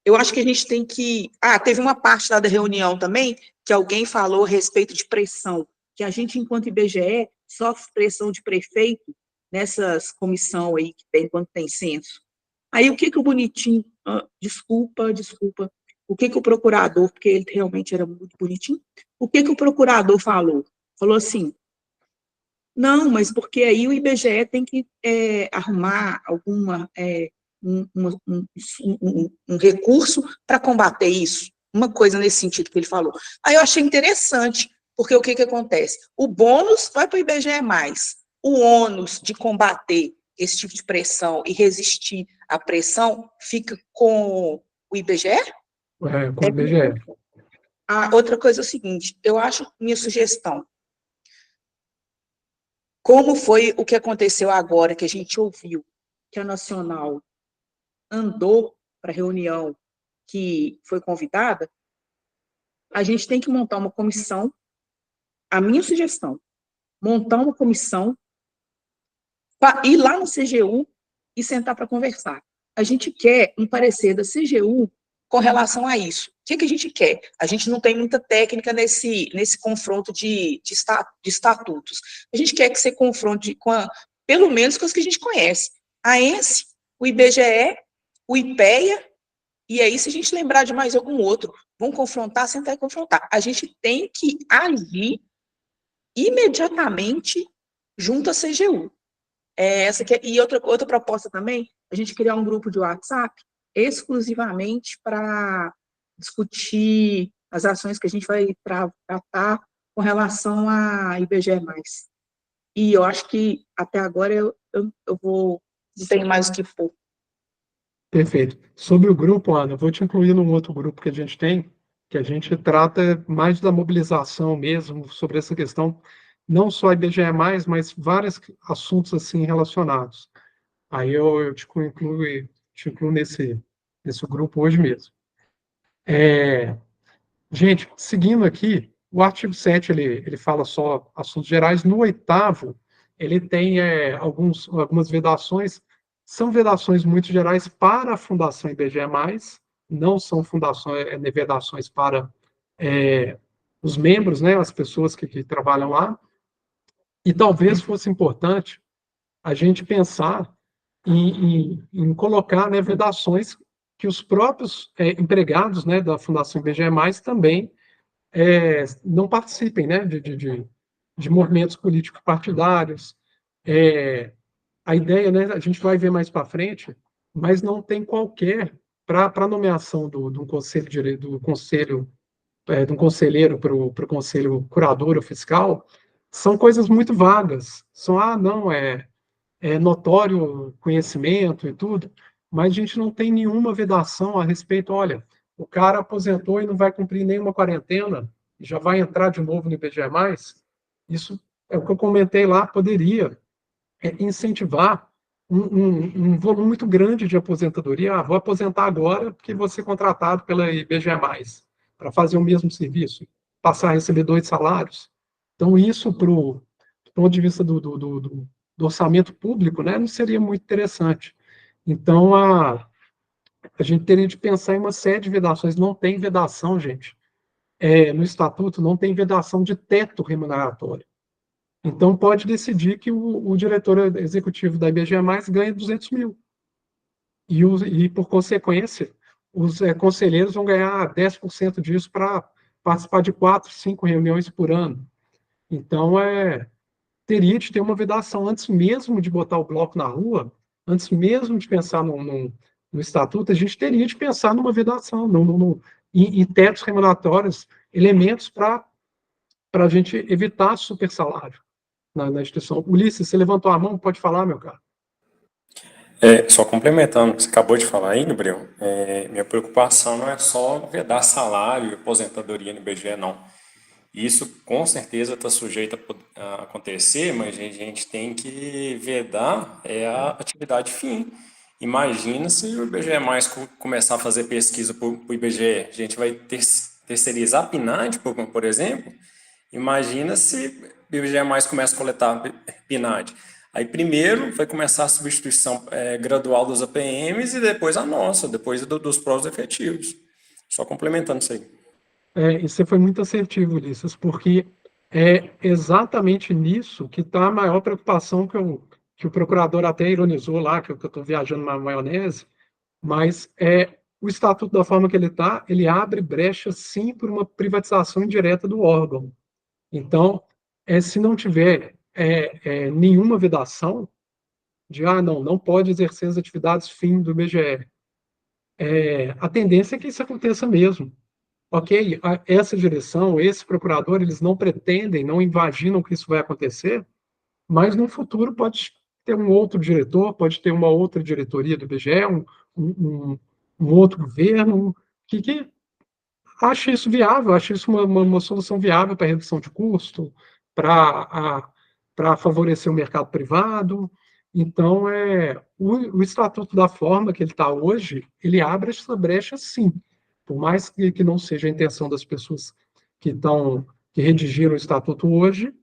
Eu acho que a gente tem que... teve uma parte lá da reunião também, que alguém falou a respeito de pressão, que a gente, enquanto IBGE, sofre pressão de prefeito nessas comissão aí que tem, quando tem censo. Aí, o que o bonitinho... desculpa. O que o procurador, porque ele realmente era muito bonitinho, o que o procurador falou? Falou assim, não, mas porque aí o IBGE tem que arrumar alguma... um recurso para combater isso, uma coisa nesse sentido que ele falou. Aí eu achei interessante, porque o que acontece? O bônus vai para o IBGE+, o ônus de combater esse tipo de pressão e resistir à pressão fica com o IBGE? Com o IBGE. Outra coisa é o seguinte, eu acho, minha sugestão, como foi o que aconteceu agora, que a gente ouviu, que a Nacional andou para a reunião que foi convidada, a gente tem que montar uma comissão, a minha sugestão, montar uma comissão, ir lá no CGU e sentar para conversar. A gente quer um parecer da CGU com relação a isso. O que a gente quer? A gente não tem muita técnica nesse confronto de estatutos. A gente quer que você confronte pelo menos com as que a gente conhece. A ENSE, o IBGE, o IPEA, e aí, se a gente lembrar de mais algum outro, vamos confrontar, sentar e confrontar. A gente tem que agir imediatamente junto à CGU. E outra proposta também, a gente criar um grupo de WhatsApp exclusivamente para discutir as ações que a gente vai tratar com relação à IBGE+. E eu acho que até agora eu não tenho mais o que pôr. Perfeito. Sobre o grupo, Ana, eu vou te incluir num outro grupo que a gente tem, que a gente trata mais da mobilização mesmo, sobre essa questão, não só a IBGE+, mas vários assuntos assim relacionados. Aí eu te incluo nesse grupo hoje mesmo. Gente, seguindo aqui, o artigo 7, ele fala só assuntos gerais. No 8º, ele tem algumas vedações, são vedações muito gerais para a Fundação IBGE+, não são vedações para os membros, né, as pessoas que trabalham lá. E talvez fosse importante a gente pensar em colocar, né, vedações que os próprios empregados, né, da Fundação IBGE+, também não participem, né, de movimentos políticos partidários. A ideia, né, a gente vai ver mais para frente, mas não tem qualquer, para a nomeação de um conselheiro para o conselho curador ou fiscal, são coisas muito vagas. Não, notório conhecimento e tudo, mas a gente não tem nenhuma vedação a respeito. Olha, o cara aposentou e não vai cumprir nenhuma quarentena, e já vai entrar de novo no IBGE+. Isso é o que eu comentei lá, poderia incentivar um volume muito grande de aposentadoria. Vou aposentar agora porque vou ser contratado pela IBGE+, para fazer o mesmo serviço, passar a receber 2 salários. Então, isso, do ponto de vista do orçamento público, né, não seria muito interessante. Então, a gente teria de pensar em uma série de vedações. Não tem vedação, gente. No estatuto, não tem vedação de teto remuneratório. Então, pode decidir que o diretor executivo da IBGE+, ganha 200 mil. E por consequência, os conselheiros vão ganhar 10% disso para participar de 4, 5 reuniões por ano. Então, teria de ter uma vedação antes mesmo de botar o bloco na rua, antes mesmo de pensar no estatuto, a gente teria de pensar numa vedação, em tetos remuneratórios, elementos para a gente evitar super salário na instituição. Ulisses, você levantou a mão, pode falar, meu caro. Só complementando o que você acabou de falar aí, Gabriel, minha preocupação não é só vedar salário e aposentadoria no IBGE, não. Isso com certeza está sujeito a acontecer, mas a gente tem que vedar a atividade fim. Imagina se o IBGE mais começar a fazer pesquisa para o IBGE, a gente vai terceirizar a PNAD, por exemplo. Imagina se o IBGE mais começa a coletar PNAD. Aí primeiro vai começar a substituição gradual dos APMs e depois a nossa, depois dos próprios efetivos. Só complementando isso aí. E você foi muito assertivo, Ulisses, porque é exatamente nisso que está a maior preocupação que o procurador até ironizou lá, que eu estou viajando na maionese, mas o estatuto da forma que ele está, ele abre brecha, sim, por uma privatização indireta do órgão. Então, se não tiver nenhuma vedação de, não pode exercer as atividades fim do IBGE, a tendência é que isso aconteça mesmo. Ok, essa direção, esse procurador, eles não pretendem, não imaginam que isso vai acontecer, mas no futuro pode ter um outro diretor, pode ter uma outra diretoria do IBGE, um outro governo, que acha isso viável, acha isso uma solução viável para redução de custo, para favorecer o mercado privado. Então, o estatuto da forma que ele está hoje, ele abre essa brecha, sim. Por mais que não seja a intenção das pessoas que redigiram o estatuto hoje,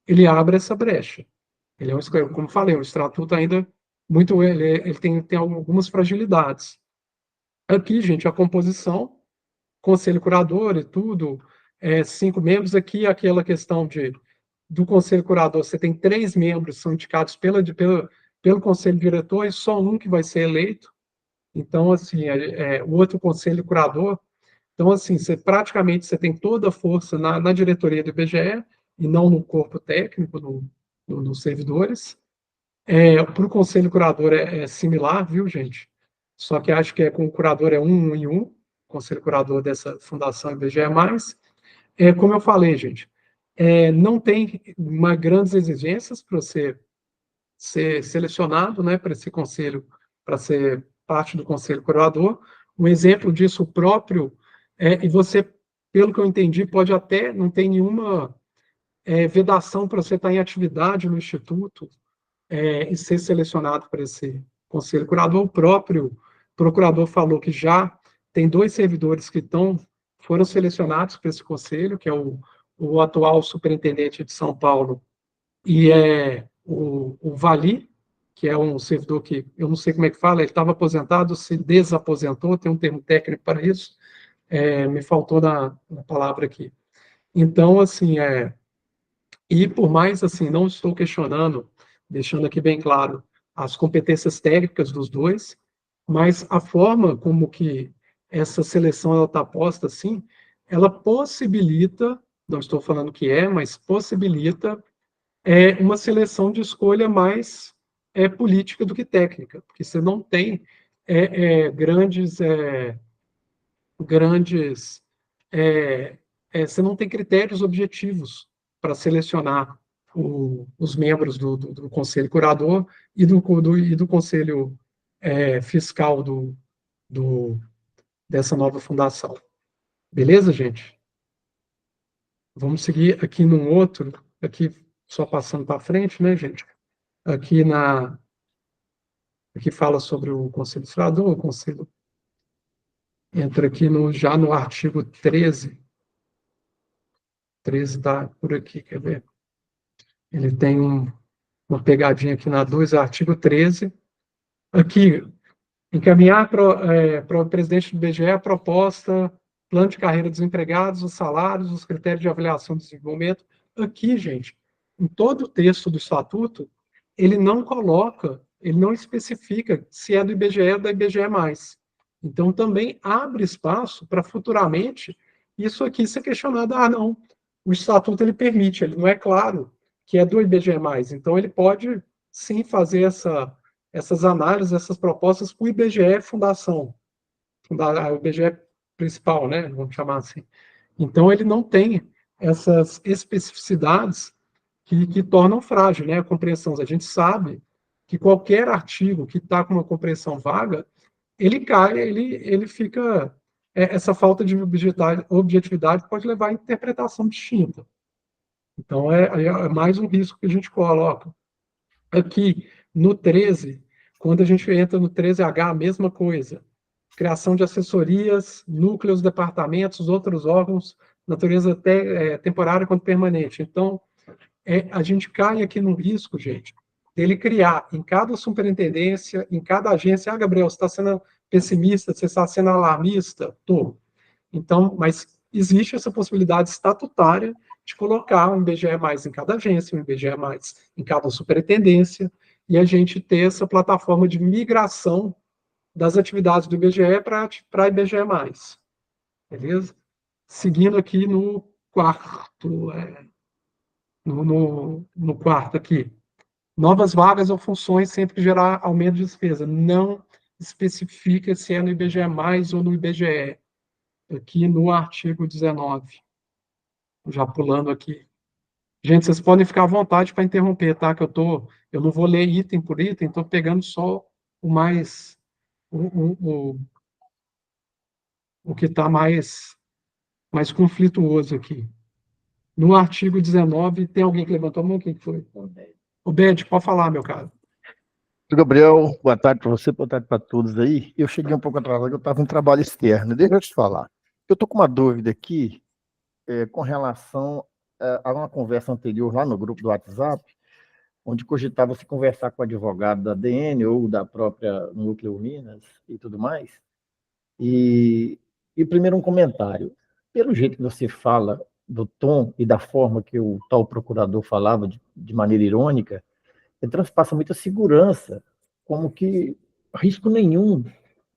ele abre essa brecha. Ele como falei, um estatuto ainda ele tem algumas fragilidades. Aqui, gente, a composição, conselho curador e tudo, 5 membros. Aqui, aquela questão do conselho curador, você tem 3 membros, são indicados pelo conselho diretor, e só um que vai ser eleito. Então, assim, o outro conselho curador. Então, assim, praticamente você tem toda a força na diretoria do IBGE e não no corpo técnico, nos servidores. Para o conselho curador é similar, viu, gente? Só que acho que com o curador é 1 em 1, conselho curador dessa fundação IBGE+. Como eu falei, gente, não tem grandes exigências para você ser selecionado, né, para esse conselho, para ser parte do conselho curador. Um exemplo disso próprio, e você, pelo que eu entendi, pode até não ter nenhuma vedação para você estar em atividade no Instituto, e ser selecionado para esse conselho curador. O próprio procurador falou que já tem 2 servidores que foram selecionados para esse conselho, que é o atual superintendente de São Paulo e o Vali, que é um servidor que, eu não sei como é que fala, ele estava aposentado, se desaposentou, tem um termo técnico para isso, me faltou na palavra aqui. Então, assim, e por mais, assim, não estou questionando, deixando aqui bem claro, as competências técnicas dos 2, mas a forma como que essa seleção está posta, assim, ela possibilita, não estou falando que mas possibilita uma seleção de escolha mais política do que técnica, porque você não tem grandes você não tem critérios objetivos para selecionar os membros do conselho curador e do conselho fiscal dessa nova fundação. Beleza, gente? Vamos seguir aqui num outro, aqui só passando para frente, né, gente? Aqui fala sobre o conselho fiscalizador, o conselho entra aqui já no artigo 13. 13 está por aqui, quer ver? Ele tem uma pegadinha aqui na 2, artigo 13. Aqui, encaminhar para o presidente do IBGE a proposta, plano de carreira dos empregados, os salários, os critérios de avaliação do desenvolvimento. Aqui, gente, em todo o texto do estatuto, ele não coloca, ele não especifica se é do IBGE ou da IBGE+. Então, também abre espaço para futuramente isso aqui ser questionado. Não, o estatuto ele permite, ele não é claro que é do IBGE+. Então, ele pode, sim, fazer essas análises, essas propostas para o IBGE Fundação, o IBGE principal, né? Vamos chamar assim. Então, ele não tem essas especificidades que tornam frágil, né, a compreensão. A gente sabe que qualquer artigo que está com uma compreensão vaga, ele cai, ele fica... essa falta de objetividade pode levar a interpretação distinta. Então, é mais um risco que a gente coloca. Aqui, no 13, quando a gente entra no 13H, a mesma coisa. Criação de assessorias, núcleos, departamentos, outros órgãos, natureza temporária quanto permanente. Então, a gente cai aqui no risco, gente, dele criar em cada superintendência, em cada agência. Gabriel, você está sendo pessimista, você está sendo alarmista? Estou. Então, mas existe essa possibilidade estatutária de colocar um IBGE+ em cada agência, um IBGE+ em cada superintendência, e a gente ter essa plataforma de migração das atividades do IBGE para IBGE+. Beleza? Seguindo aqui no quarto, no quarto aqui. Novas vagas ou funções sempre gerar aumento de despesa. Não especifica se é no IBGE+ ou no IBGE. Aqui no artigo 19. Já pulando aqui. Gente, vocês podem ficar à vontade para interromper, tá? Que eu não vou ler item por item, estou pegando só o mais... o que está mais conflituoso aqui. No artigo 19, tem alguém que levantou a mão? Quem foi? O Bed, pode falar, meu caro. Gabriel, boa tarde para você, boa tarde para todos aí. Eu cheguei um pouco atrasado, eu estava em trabalho externo. Deixa eu te falar. Eu estou com uma dúvida aqui com relação a uma conversa anterior lá no grupo do WhatsApp, onde cogitava-se conversar com o advogado da DN ou da própria Núcleo Minas e tudo mais. E primeiro um comentário. Pelo jeito que você fala, do tom e da forma que o tal procurador falava, de maneira irônica, ele transpassa muita segurança, como que risco nenhum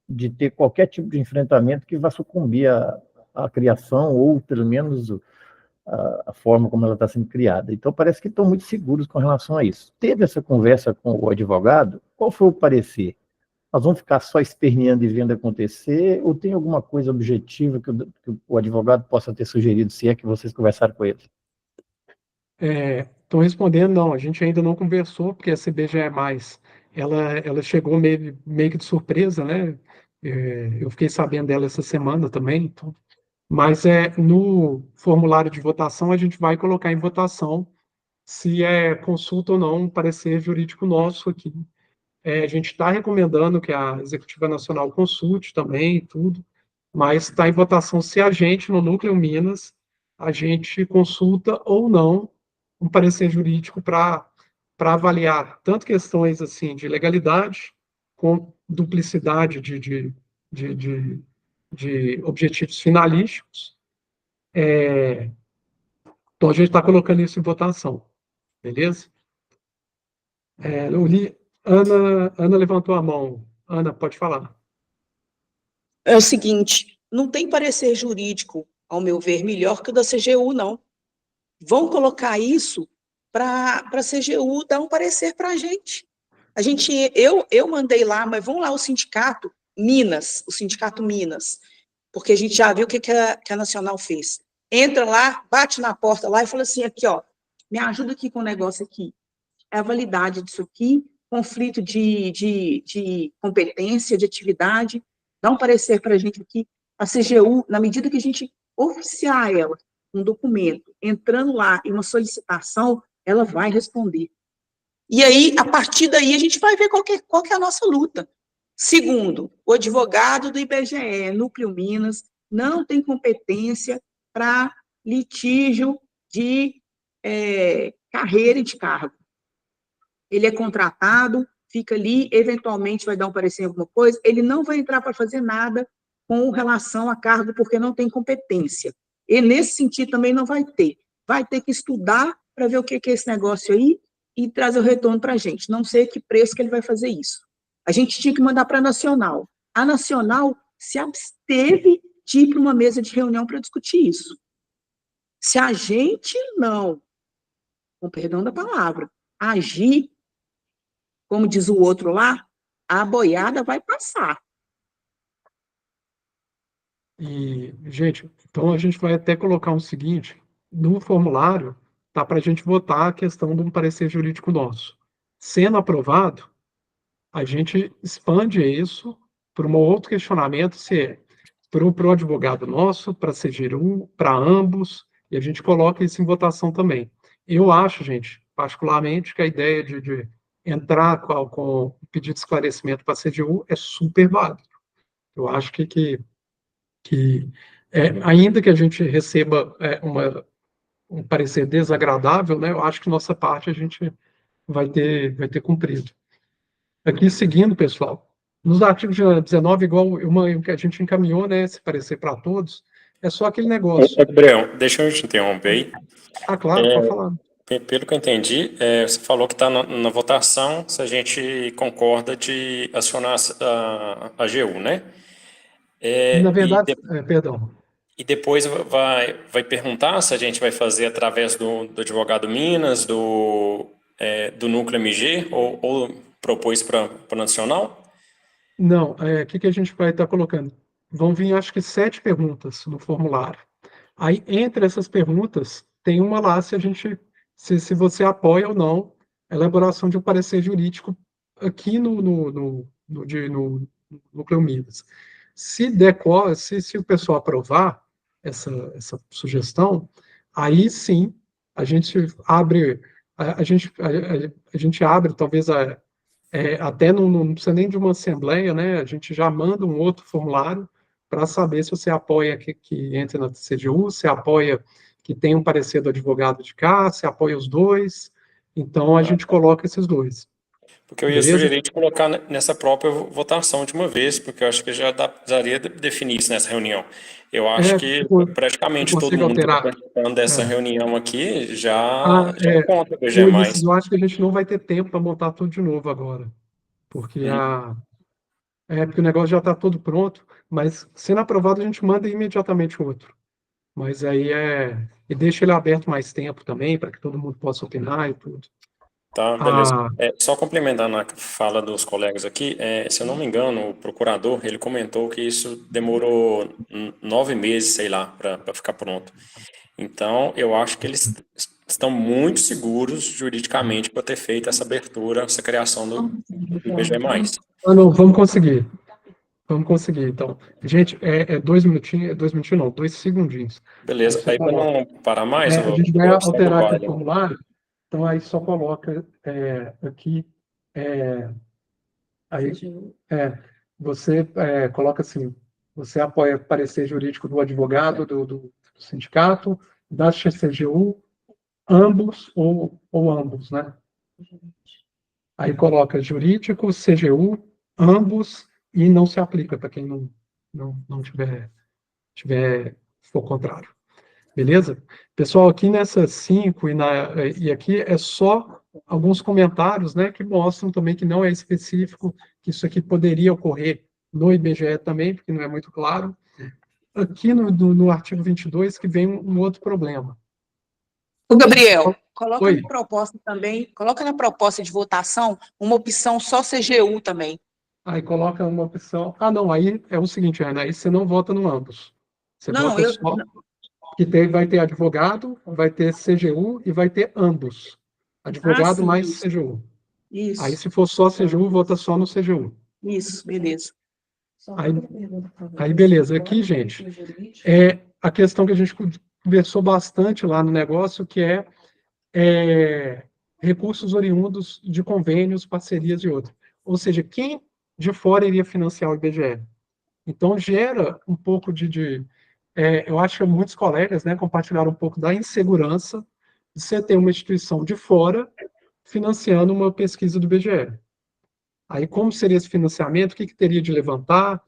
de ter qualquer tipo de enfrentamento que vá sucumbir à criação, ou pelo menos a forma como ela está sendo criada. Então, parece que estão muito seguros com relação a isso. Teve essa conversa com o advogado? Qual foi o parecer? Nós vamos ficar só esperneando e vendo acontecer, ou tem alguma coisa objetiva que o advogado possa ter sugerido, se é que vocês conversaram com ele? Estou respondendo, não, a gente ainda não conversou, porque a CBGE+, ela chegou meio que de surpresa, né? Eu fiquei sabendo dela essa semana também, então, mas no formulário de votação a gente vai colocar em votação se é consulta ou não um parecer jurídico nosso aqui. A gente está recomendando que a Executiva Nacional consulte também, tudo, mas está em votação se a gente, no Núcleo Minas, a gente consulta ou não um parecer jurídico para avaliar tanto questões assim de legalidade, com duplicidade de objetivos finalísticos. Então, a gente está colocando isso em votação, beleza? Ana levantou a mão. Ana, pode falar. É o seguinte, não tem parecer jurídico, ao meu ver, melhor que o da CGU, não. Vão colocar isso para a CGU dar um parecer para a gente. Eu mandei lá, mas vão lá o sindicato Minas, porque a gente já viu o que a Nacional fez. Entra lá, bate na porta lá e fala assim, aqui, ó, me ajuda aqui com o negócio aqui. É a validade disso aqui, conflito de competência, de atividade, dá um parecer para a gente aqui. A CGU, na medida que a gente oficiar ela, um documento, entrando lá em uma solicitação, ela vai responder. E aí, a partir daí, a gente vai ver qual que é a nossa luta. Segundo, o advogado do IBGE, Núcleo Minas, não tem competência para litígio de carreira e de cargo. Ele é contratado, fica ali, eventualmente vai dar um parecer em alguma coisa, ele não vai entrar para fazer nada com relação a cargo, porque não tem competência. E nesse sentido também não vai ter. Vai ter que estudar para ver o que é esse negócio aí e trazer o retorno para a gente. Não sei a que preço que ele vai fazer isso. A gente tinha que mandar para a Nacional. A Nacional se absteve de ir para uma mesa de reunião para discutir isso. Se a gente não, com perdão da palavra, agir, como diz o outro lá, a boiada vai passar. E, gente, então a gente vai até colocar o seguinte, no formulário, tá para a gente votar a questão de um parecer jurídico nosso. Sendo aprovado, a gente expande isso para um outro questionamento, se é para o advogado nosso, para a CGU, para ambos, e a gente coloca isso em votação também. Eu acho, gente, particularmente, que a ideia de entrar com pedido de esclarecimento para a CGU é super válido. Eu acho que ainda que a gente receba um parecer desagradável, né, eu acho que nossa parte a gente vai ter cumprido. Aqui, seguindo, pessoal, nos artigos 19, igual o que a gente encaminhou, né, esse parecer para todos, é só aquele negócio. Gabriel, deixa eu te interromper aí. Claro, pode falar. Pelo que eu entendi, você falou que está na votação se a gente concorda de acionar a AGU, né? Na verdade, perdão. E depois vai perguntar se a gente vai fazer através do advogado Minas, do Núcleo MG, ou propôs para o Nacional? Não, o que a gente vai estar colocando? Vão vir, acho que 7 perguntas no formulário. Aí, entre essas perguntas, tem uma lá se você apoia ou não a elaboração de um parecer jurídico aqui no Núcleo Minas. Se o pessoal aprovar essa sugestão, aí sim a gente abre, a gente abre talvez até não precisa nem de uma assembleia, né? A gente já manda um outro formulário para saber se você apoia que entre na CGU, se apoia que tenha um parecer do advogado de cá, se apoia os dois, Então, a gente coloca esses dois. Porque eu ia Beleza? sugerir de colocar nessa própria votação de uma vez, porque eu acho que já daria de definir isso nessa reunião. Eu acho que praticamente eu todo consigo mundo que está alterar. participando dessa reunião aqui Ah, já é. conta o BGE+. Ulisses, eu acho que a gente não vai ter tempo para montar tudo de novo agora. Porque porque o negócio já está todo pronto, mas sendo aprovado, a gente manda imediatamente o outro. Mas aí e deixa ele aberto mais tempo também, para que todo mundo possa opinar e tudo. Tá, beleza. Só complementando a fala dos colegas aqui, se eu não me engano, o procurador, ele comentou que isso demorou 9 meses, sei lá, para ficar pronto. Então, eu acho que eles estão muito seguros juridicamente para ter feito essa abertura, essa criação do IBGE+. Não, vamos conseguir. Vamos conseguir, então. Gente, 2 minutinhos, 2 minutinhos não, 2 segundinhos. Beleza. Aí, para não parar mais, a gente vai alterar aqui o formulário, então aí só coloca aqui, aí, você coloca assim, você apoia o parecer jurídico do advogado, do sindicato, da CGU, ambos ou ambos, né? Aí coloca jurídico, CGU, ambos, e não se aplica para quem não for contrário. Beleza? Pessoal, aqui nessas 5 e aqui é só alguns comentários, né, que mostram também que não é específico, que isso aqui poderia ocorrer no IBGE também, porque não é muito claro. Aqui no artigo 22 que vem um outro problema. O Gabriel, coloca Oi. na proposta também, coloca na proposta de votação uma opção só CGU também. Aí coloca uma opção. Não, aí é o seguinte, Ana, aí você não vota no ambos. Você vota só que vai ter advogado, vai ter CGU e vai ter ambos. Advogado mais isso. CGU. Isso. Aí, se for só CGU, vota só no CGU. Isso, beleza. Aí beleza. Aqui, gente, a questão que a gente conversou bastante lá no negócio, que recursos oriundos de convênios, parcerias e outros. Ou seja, quem de fora iria financiar o IBGE? Então, gera um pouco eu acho que muitos colegas, né, compartilharam um pouco da insegurança de você ter uma instituição de fora financiando uma pesquisa do IBGE. Aí, como seria esse financiamento? O que teria de levantar?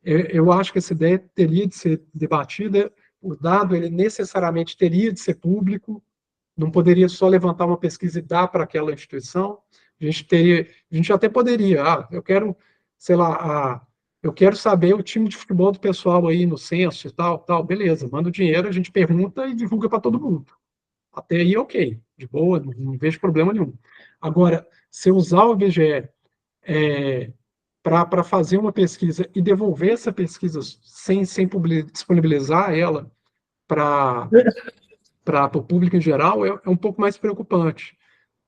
Eu acho que essa ideia teria de ser debatida. O dado, ele necessariamente teria de ser público, não poderia só levantar uma pesquisa e dar para aquela instituição. A gente até poderia, eu quero, sei lá, eu quero saber o time de futebol do pessoal aí no censo e tal, beleza, manda o dinheiro, a gente pergunta e divulga para todo mundo. Até aí, ok, de boa, não vejo problema nenhum. Agora, se usar o IBGE para fazer uma pesquisa e devolver essa pesquisa sem disponibilizar ela para o público em geral, é um pouco mais preocupante.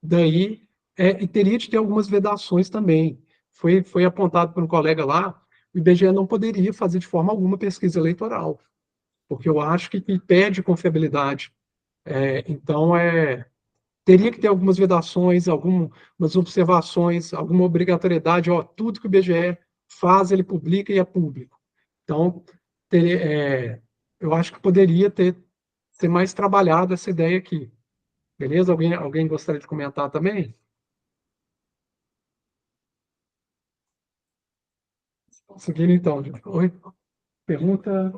Daí, e teria de ter algumas vedações também. Foi apontado por um colega lá, o IBGE não poderia fazer de forma alguma pesquisa eleitoral, porque eu acho que impede confiabilidade. Então, teria que ter algumas vedações, algumas observações, alguma obrigatoriedade, tudo que o IBGE faz, ele publica e é público. Então, eu acho que poderia ser mais trabalhado essa ideia aqui. Beleza? Alguém gostaria de comentar também? Seguindo então. Oi? Pergunta.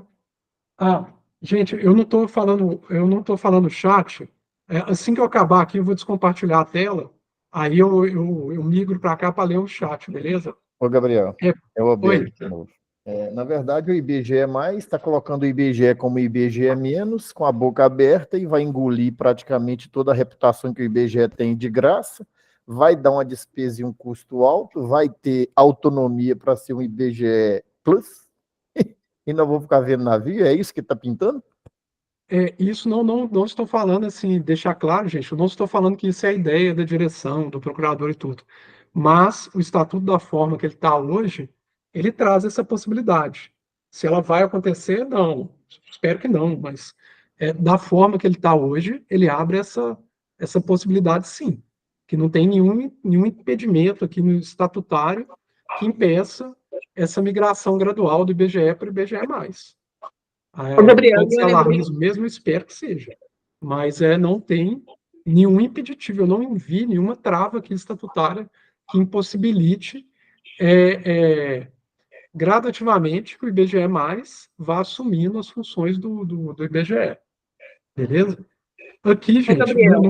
Gente, eu não estou falando chat. Assim que eu acabar aqui, eu vou descompartilhar a tela. Aí eu migro para cá para ler o chat, beleza? Ô, Gabriel, eu Oi. de novo. Na verdade, o IBGE está colocando o IBGE como IBGE menos, com a boca aberta, e vai engolir praticamente toda a reputação que o IBGE tem de graça, vai dar uma despesa e um custo alto, vai ter autonomia para ser um IBGE Plus, e não vou ficar vendo navio, é isso que está pintando? Isso não estou falando assim, deixar claro, gente, eu não estou falando que isso é a ideia da direção, do procurador e tudo. Mas o estatuto da forma que ele está hoje, ele traz essa possibilidade. Se ela vai acontecer, não. Espero que não, mas da forma que ele está hoje, ele abre essa possibilidade, sim. Que não tem nenhum impedimento aqui no estatutário que impeça essa migração gradual do IBGE para o IBGE+. Gabriel, Pode ser alarmismo mesmo, eu espero que seja. Mas não tem nenhum impeditivo, eu não vi nenhuma trava aqui estatutária que impossibilite gradativamente que o IBGE mais vá assumindo as funções do IBGE. Beleza? Aqui, Ô, gente, Gabriel,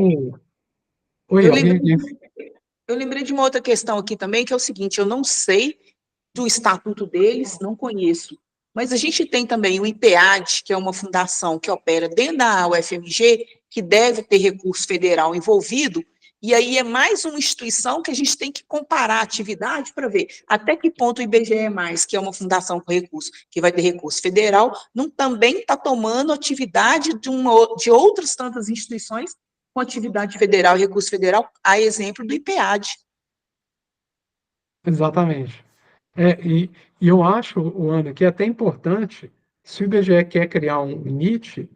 Oi, eu alguém... lembrei, eu lembrei de uma outra questão aqui também, que é o seguinte, eu não sei do estatuto deles, não conheço, mas a gente tem também o IPEAD, que é uma fundação que opera dentro da UFMG, que deve ter recurso federal envolvido, e aí é mais uma instituição que a gente tem que comparar a atividade para ver até que ponto o IBGE+, que é uma fundação com recurso, que vai ter recurso federal, não também está tomando atividade de outras tantas instituições com atividade federal e recurso federal, a exemplo do IPEAD. Exatamente. E eu acho, Ana, que é até importante, se o IBGE quer criar um NIT,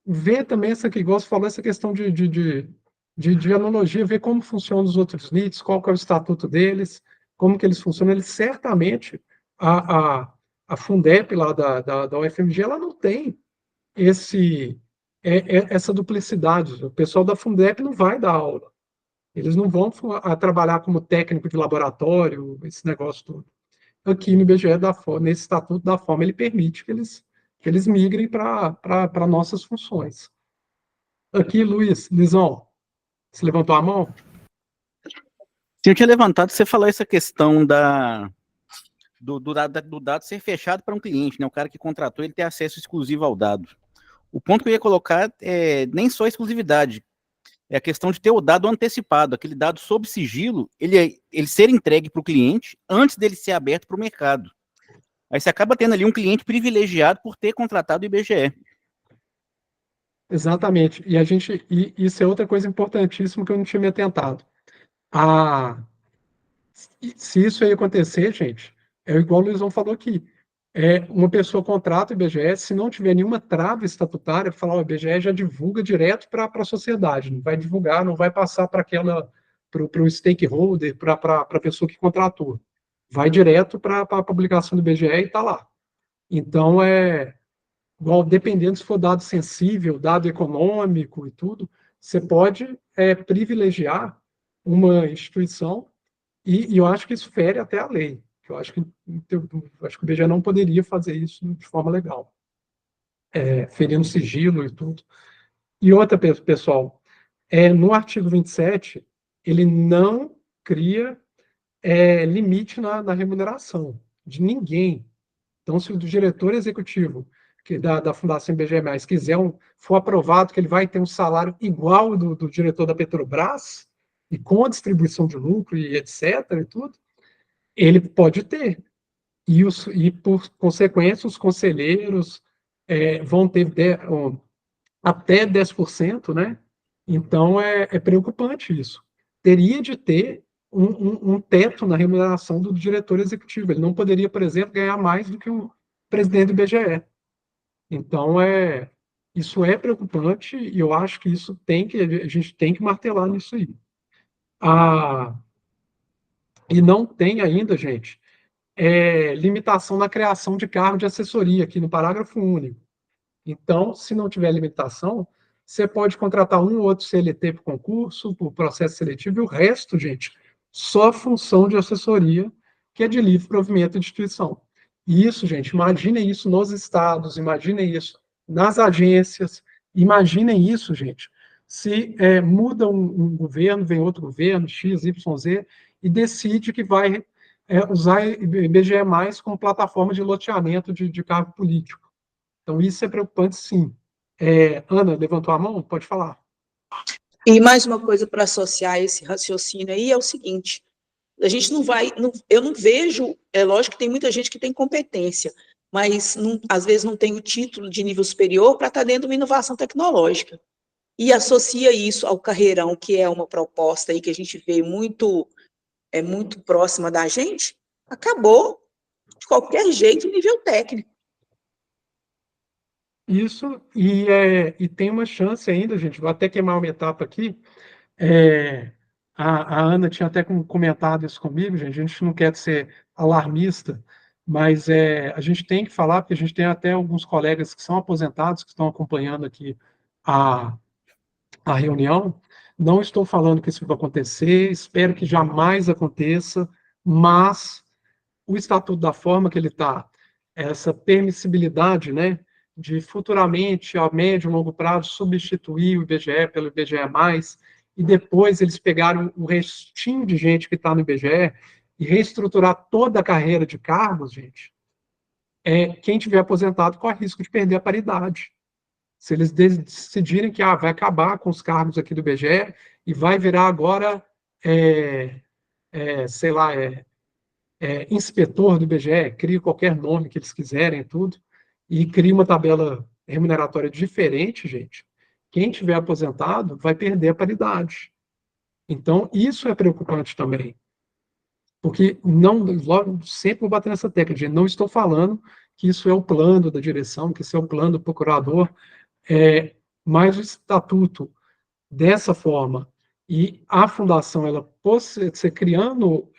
ver também essa que, igual você falou, essa questão de analogia, ver como funcionam os outros NITs, qual que é o estatuto deles, como que eles funcionam. Eles certamente, a Fundep lá da UFMG, ela não tem essa duplicidade. O pessoal da Fundep não vai dar aula. Eles não vão trabalhar como técnico de laboratório, esse negócio todo. Aqui no IBGE, nesse estatuto da forma, ele permite que eles migrem para nossas funções. Aqui, Luizão, você levantou a mão? Sim, eu tinha levantado, você falou essa questão do dado ser fechado para um cliente, né? O cara que contratou, ele ter acesso exclusivo ao dado. O ponto que eu ia colocar é nem só a exclusividade, é a questão de ter o dado antecipado, aquele dado sob sigilo, ele ser entregue para o cliente antes dele ser aberto para o mercado. Aí você acaba tendo ali um cliente privilegiado por ter contratado o IBGE. Exatamente. E isso é outra coisa importantíssima que eu não tinha me atentado. Se isso aí acontecer, gente, é igual o Luizão falou aqui. Uma pessoa contrata o IBGE, se não tiver nenhuma trava estatutária, falar, o IBGE já divulga direto para a sociedade, não vai divulgar, não vai passar para o stakeholder, para a pessoa que contratou. Vai direto para a publicação do IBGE e está lá. Então, igual, dependendo se for dado sensível, dado econômico e tudo, você pode privilegiar uma instituição e eu acho que isso fere até a lei. Eu acho que o IBGE não poderia fazer isso de forma legal, ferindo sigilo e tudo. E outra, pessoal, no artigo 27, ele não cria limite na remuneração de ninguém. Então, se o diretor executivo da Fundação IBGE+, for aprovado que ele vai ter um salário igual do diretor da Petrobras, e com a distribuição de lucro e etc. e tudo, ele pode ter. E por consequência, os conselheiros vão ter até 10%, né? Então, é preocupante isso. Teria de ter um teto na remuneração do diretor executivo. Ele não poderia, por exemplo, ganhar mais do que o presidente do IBGE. Então, isso é preocupante e eu acho que a gente tem que martelar nisso aí. E não tem ainda, gente, limitação na criação de cargo de assessoria, aqui no parágrafo único. Então, se não tiver limitação, você pode contratar um ou outro CLT por concurso, por processo seletivo, e o resto, gente, só função de assessoria, que é de livre provimento de instituição. E isso, gente, imaginem isso nos estados, imaginem isso nas agências, imaginem isso, gente, se muda um governo, vem outro governo, X, Y, Z, e decide que vai usar IBGE+ como plataforma de loteamento de cargo político. Então, isso é preocupante, sim. Ana, levantou a mão? Pode falar. E mais uma coisa para associar esse raciocínio aí é o seguinte: a gente não vai, eu não vejo, é lógico que tem muita gente que tem competência, mas às vezes não tem o título de nível superior para estar dentro de uma inovação tecnológica. E associa isso ao carreirão, que é uma proposta aí que a gente vê muito próxima da gente, acabou de qualquer jeito o nível técnico. Isso, e tem uma chance ainda, gente, vou até queimar uma etapa aqui. A Ana tinha até comentado isso comigo, gente, a gente não quer ser alarmista, mas a gente tem que falar, porque a gente tem até alguns colegas que são aposentados, que estão acompanhando aqui a reunião. Não estou falando que isso vai acontecer, espero que jamais aconteça, mas o estatuto da forma que ele está, essa permissibilidade, né, de futuramente, a médio e longo prazo, substituir o IBGE pelo IBGE+, e depois eles pegaram o restinho de gente que está no IBGE e reestruturar toda a carreira de cargos, gente, quem tiver aposentado corre risco de perder a paridade. Se eles decidirem que vai acabar com os cargos aqui do IBGE e vai virar agora, sei lá, inspetor do IBGE, cria qualquer nome que eles quiserem, tudo, e cria uma tabela remuneratória diferente, gente, quem tiver aposentado vai perder a paridade. Então, isso é preocupante também. Porque logo, sempre vou bater nessa tecla, gente, não estou falando que isso é o plano da direção, que isso é o plano do procurador, mas o estatuto, dessa forma, e a fundação, ela ser criando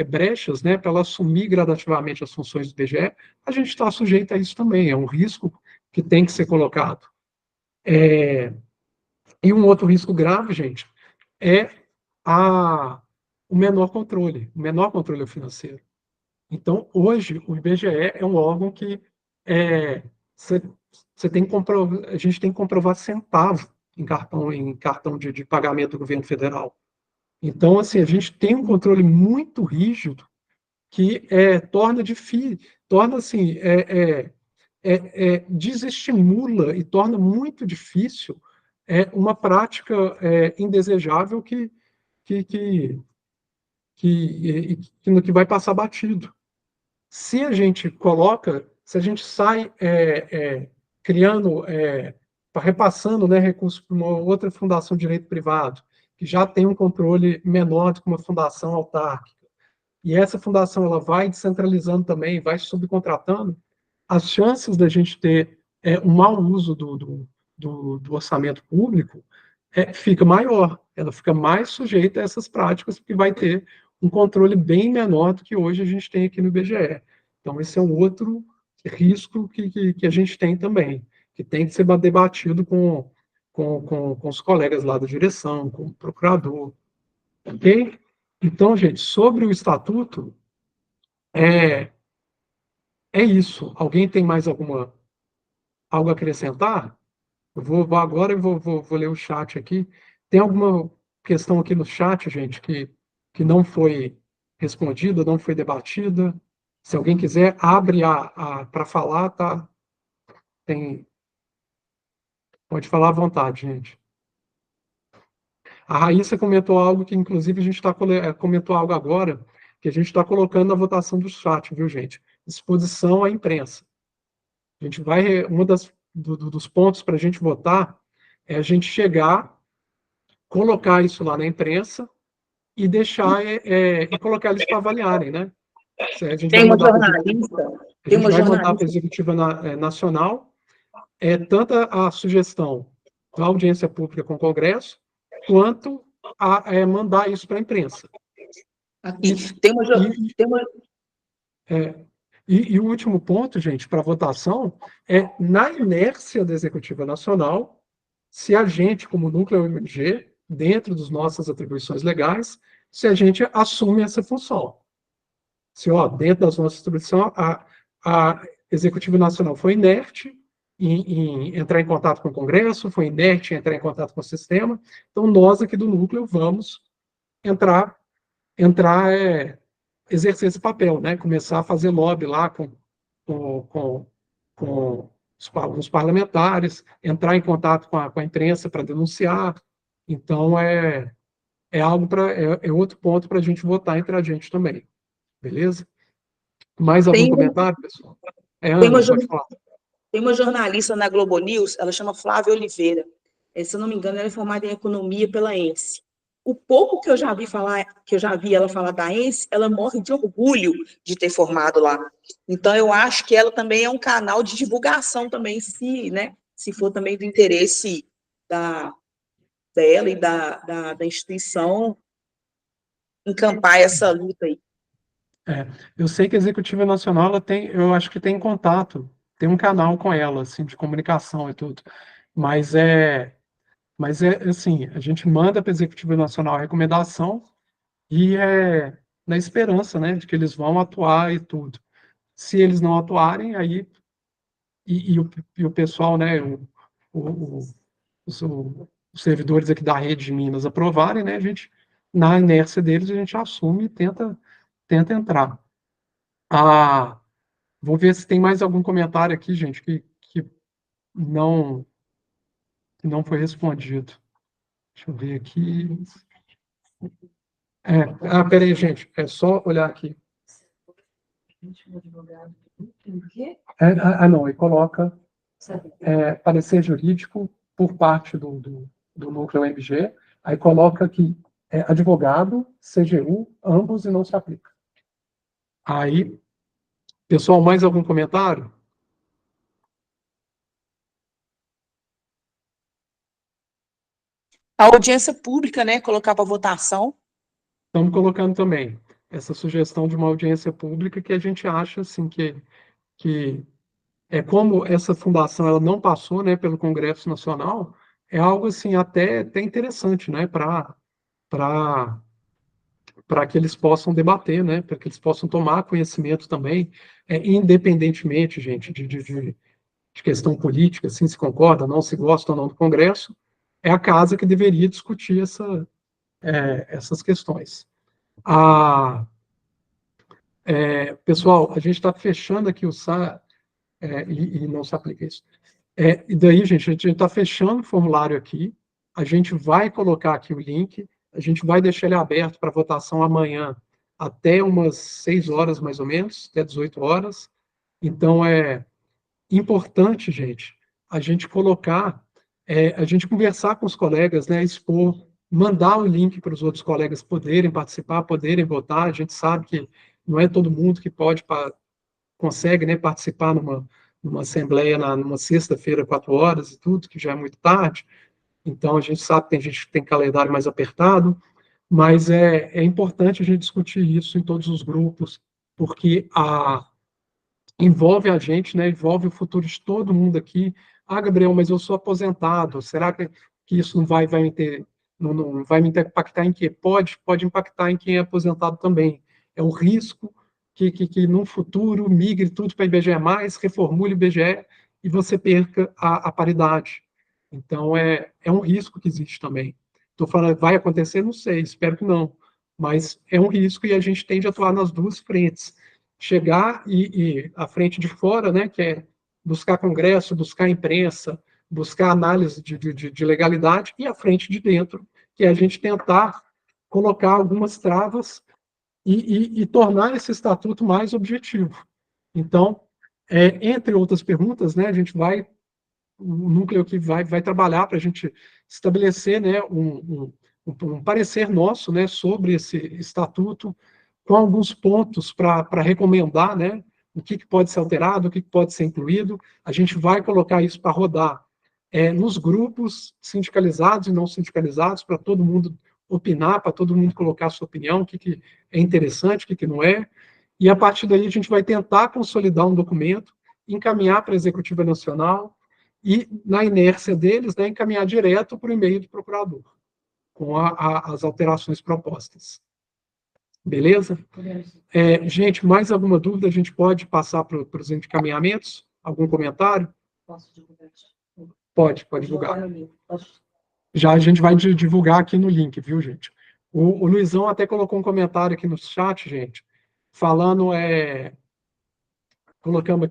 brechas, né, para ela assumir gradativamente as funções do IBGE, a gente está sujeito a isso também, é um risco que tem que ser colocado. E um outro risco grave, gente, é o menor controle financeiro. Então, hoje, o IBGE é um órgão que você tem que a gente tem que comprovar centavo em cartão de pagamento do governo federal. Então, assim, a gente tem um controle muito rígido que torna assim, desestimula e torna muito difícil uma prática indesejável que vai passar batido. Se a gente sai criando, repassando, né, recursos para uma outra fundação de direito privado, que já tem um controle menor do que uma fundação autárquica, e essa fundação ela vai descentralizando também, vai subcontratando, as chances da gente ter um mau uso do orçamento público fica maior, ela fica mais sujeita a essas práticas, porque vai ter um controle bem menor do que hoje a gente tem aqui no IBGE. Então, esse é um outro risco que a gente tem também, que tem que ser debatido com os colegas lá da direção, com o procurador. Ok? Então, gente, sobre o estatuto, é isso. Alguém tem mais algo a acrescentar? Eu vou agora e vou ler o chat aqui. Tem alguma questão aqui no chat, gente, que não foi respondida, não foi debatida? Se alguém quiser, abre para falar, tá? Pode falar à vontade, gente. A Raíssa comentou algo que, inclusive, a gente comentou algo agora, que a gente está colocando na votação do chat, viu, gente? Exposição à imprensa. A gente vai, dos pontos para a gente votar é a gente chegar, colocar isso lá na imprensa e deixar e colocar eles para avaliarem, né? A gente vai mandar para a Executiva Nacional tanto a sugestão da audiência pública com o Congresso, quanto a mandar isso para a imprensa. E o último ponto, gente, para votação, na inércia da Executiva Nacional, se a gente, como núcleo MG, dentro das nossas atribuições legais, se a gente assume essa função. Se, dentro das nossas atribuições, a Executiva Nacional foi inerte em entrar em contato com o Congresso, foi inerte em entrar em contato com o sistema, então nós aqui do núcleo vamos exercer esse papel, né? Começar a fazer lobby lá com os parlamentares, entrar em contato com a imprensa para denunciar. Então, é outro ponto para a gente votar entre a gente também. Beleza? Mais algum comentário, pessoal? Ana, pode falar. Tem uma jornalista na Globo News, ela chama Flávia Oliveira. Se eu não me engano, ela é formada em economia pela ENSE. O pouco que eu já vi ela falar da ENSE, ela morre de orgulho de ter formado lá. Então, eu acho que ela também é um canal de divulgação também, se for também do interesse dela e da instituição encampar essa luta aí. Eu sei que a Executiva Nacional, eu acho que tem contato, tem um canal com ela, assim, de comunicação e tudo, mas Mas é assim, a gente manda para a Executiva Nacional a recomendação e é na esperança, né, de que eles vão atuar e tudo. Se eles não atuarem, aí e o pessoal, né, o, os, os servidores aqui da rede de Minas aprovarem, né, a gente, na inércia deles, a gente assume e tenta entrar. Ah, vou ver se tem mais algum comentário aqui, gente, que não, que não foi respondido. Deixa eu ver aqui. Peraí, gente, é só olhar aqui. Não, e coloca parecer jurídico por parte do núcleo MG, aí coloca que advogado, CGU, ambos e não se aplica. Aí, pessoal, mais algum comentário? A audiência pública, né, colocar para votação. Estamos colocando também essa sugestão de uma audiência pública que a gente acha assim que como essa fundação ela não passou, né, pelo Congresso Nacional, é algo assim até interessante, né, para que eles possam debater, né, para que eles possam tomar conhecimento também, independentemente, gente, de questão política, assim, se concorda, não se gosta ou não do Congresso, é a casa que deveria discutir essas questões. Pessoal, a gente está fechando aqui o SA, e não se aplica isso. E daí, gente, a gente está fechando o formulário aqui, a gente vai colocar aqui o link, a gente vai deixar ele aberto para votação amanhã, até umas 6 horas, mais ou menos, até 18 horas. Então, é importante, gente, a gente colocar, a gente conversar com os colegas, né, expor, mandar o link para os outros colegas poderem participar, poderem votar. A gente sabe que não é todo mundo que consegue, né, participar numa assembleia numa sexta-feira, 4 horas e tudo, que já é muito tarde. Então, a gente sabe que tem gente que tem calendário mais apertado, mas é importante a gente discutir isso em todos os grupos, porque envolve a gente, né, envolve o futuro de todo mundo aqui. Gabriel, mas eu sou aposentado, será que isso não vai não vai me impactar em quê? Pode impactar em quem é aposentado também. É um risco que no futuro migre tudo para IBGE+, reformule o IBGE e você perca a paridade. Então, é um risco que existe também. Estou falando, vai acontecer? Não sei, espero que não. Mas é um risco e a gente tem de atuar nas duas frentes. Chegar e a frente de fora, né, que é buscar congresso, buscar imprensa, buscar análise de legalidade, e a frente de dentro, que é a gente tentar colocar algumas travas e tornar esse estatuto mais objetivo. Então, entre outras perguntas, né, a gente o núcleo que vai trabalhar para a gente estabelecer, né, um parecer nosso, né, sobre esse estatuto, com alguns pontos para recomendar, né, o que pode ser alterado, o que pode ser incluído. A gente vai colocar isso para rodar nos grupos sindicalizados e não sindicalizados, para todo mundo opinar, para todo mundo colocar a sua opinião, o que é interessante, o que não é. E a partir daí a gente vai tentar consolidar um documento, encaminhar para a Executiva Nacional e, na inércia deles, né, encaminhar direto para o e-mail do procurador, com as alterações propostas. Beleza? Gente, mais alguma dúvida? A gente pode passar para os encaminhamentos? Algum comentário? Posso divulgar? Pode divulgar. Já a gente vai divulgar aqui no link, viu, gente? O Luizão até colocou um comentário aqui no chat, gente, falando, colocando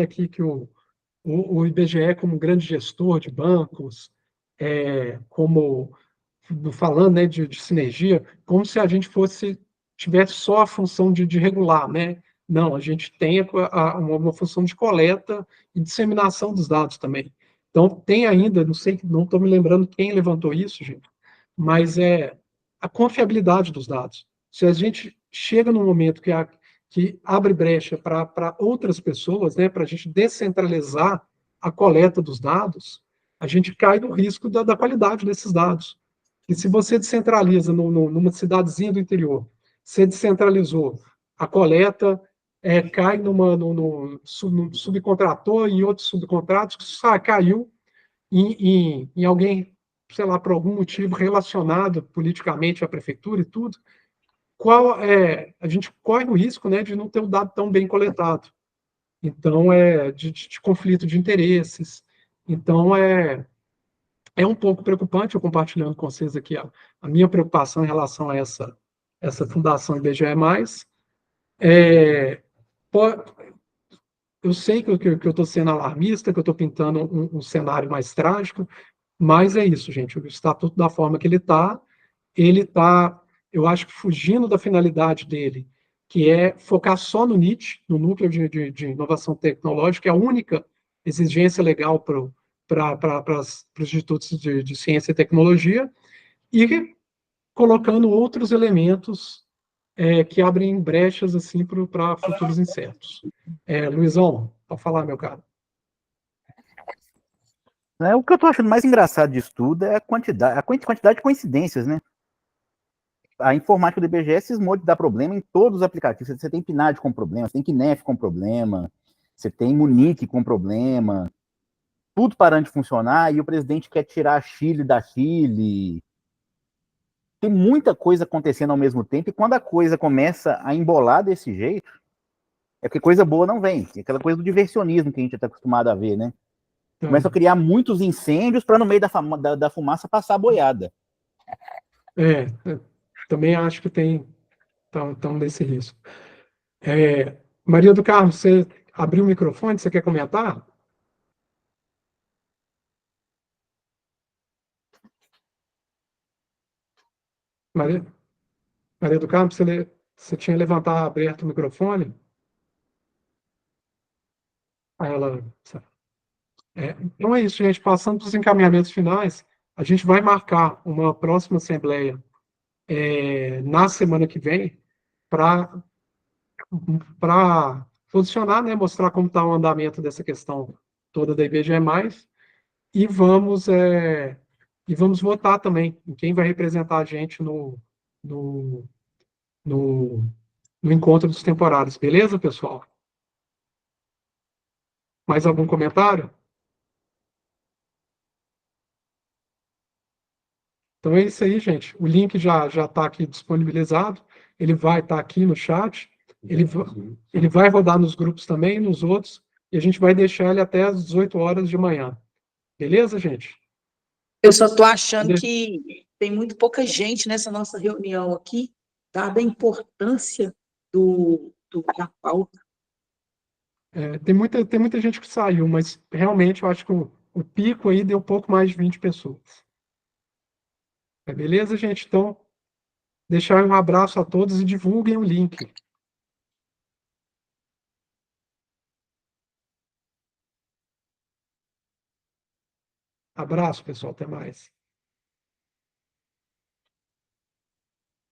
aqui que o IBGE como grande gestor de bancos, como falando, né, de sinergia, como se a gente tivesse só a função de regular, né? Não, a gente tem uma função de coleta e disseminação dos dados também. Então, tem ainda, não sei, não estou me lembrando quem levantou isso, gente, mas a confiabilidade dos dados. Se a gente chega num momento que abre brecha para outras pessoas, né, para a gente descentralizar a coleta dos dados, a gente cai no risco da qualidade desses dados. E se você descentraliza numa cidadezinha do interior, você descentralizou a coleta, cai num subcontrator e outros subcontratos, caiu, em alguém, sei lá, por algum motivo relacionado politicamente à prefeitura e tudo, a gente corre o risco, né, de não ter o dado tão bem coletado. Então, de conflito de interesses. Então, é um pouco preocupante, eu compartilhando com vocês aqui a minha preocupação em relação a essa fundação IBGE+. É, eu sei que eu estou sendo alarmista, que eu estou pintando um cenário mais trágico, mas é isso, gente. O estatuto, da forma que ele está, eu acho que fugindo da finalidade dele, que é focar só no NIT, no Núcleo de Inovação Tecnológica, é a única exigência legal para os institutos de ciência e tecnologia, e colocando outros elementos que abrem brechas assim para futuros incertos. Luizão, pode falar, meu caro. O que eu tô achando mais engraçado disso tudo é a quantidade de coincidências, né? A informática do IBGE cismou de dar problema em todos os aplicativos. Você tem PNAD com problema, você tem KNEF com problema, você tem Munic com problema, tudo parando de funcionar, e o presidente quer tirar a Chile da Chile. Tem muita coisa acontecendo ao mesmo tempo, e quando a coisa começa a embolar desse jeito, é porque coisa boa não vem. É aquela coisa do diversionismo que a gente está acostumado a ver, né? Começa a criar muitos incêndios para no meio da fumaça passar a boiada. Também acho que estão nesse risco. Maria do Carmo, você abriu o microfone, você quer comentar? Maria, Maria do Carmo, você tinha levantado, aberto o microfone? Aí ela... Então é isso, gente. Passando para os encaminhamentos finais, a gente vai marcar uma próxima assembleia na semana que vem para posicionar, né, mostrar como está o andamento dessa questão toda da IBGE+, e vamos votar também em quem vai representar a gente no, no, no encontro dos temporários. Beleza, pessoal? Mais algum comentário? Então é isso aí, gente. O link já está aqui disponibilizado. Ele vai estar aqui no chat. Ele vai rodar nos grupos também, nos outros. E a gente vai deixar ele até às 18 horas de manhã. Beleza, gente? Eu só estou achando que tem muito pouca gente nessa nossa reunião aqui, dada a importância da pauta. Tem muita gente que saiu, mas realmente eu acho que o pico aí deu pouco mais de 20 pessoas. Beleza, gente? Então, deixar um abraço a todos e divulguem o link. Abraço, pessoal. Até mais.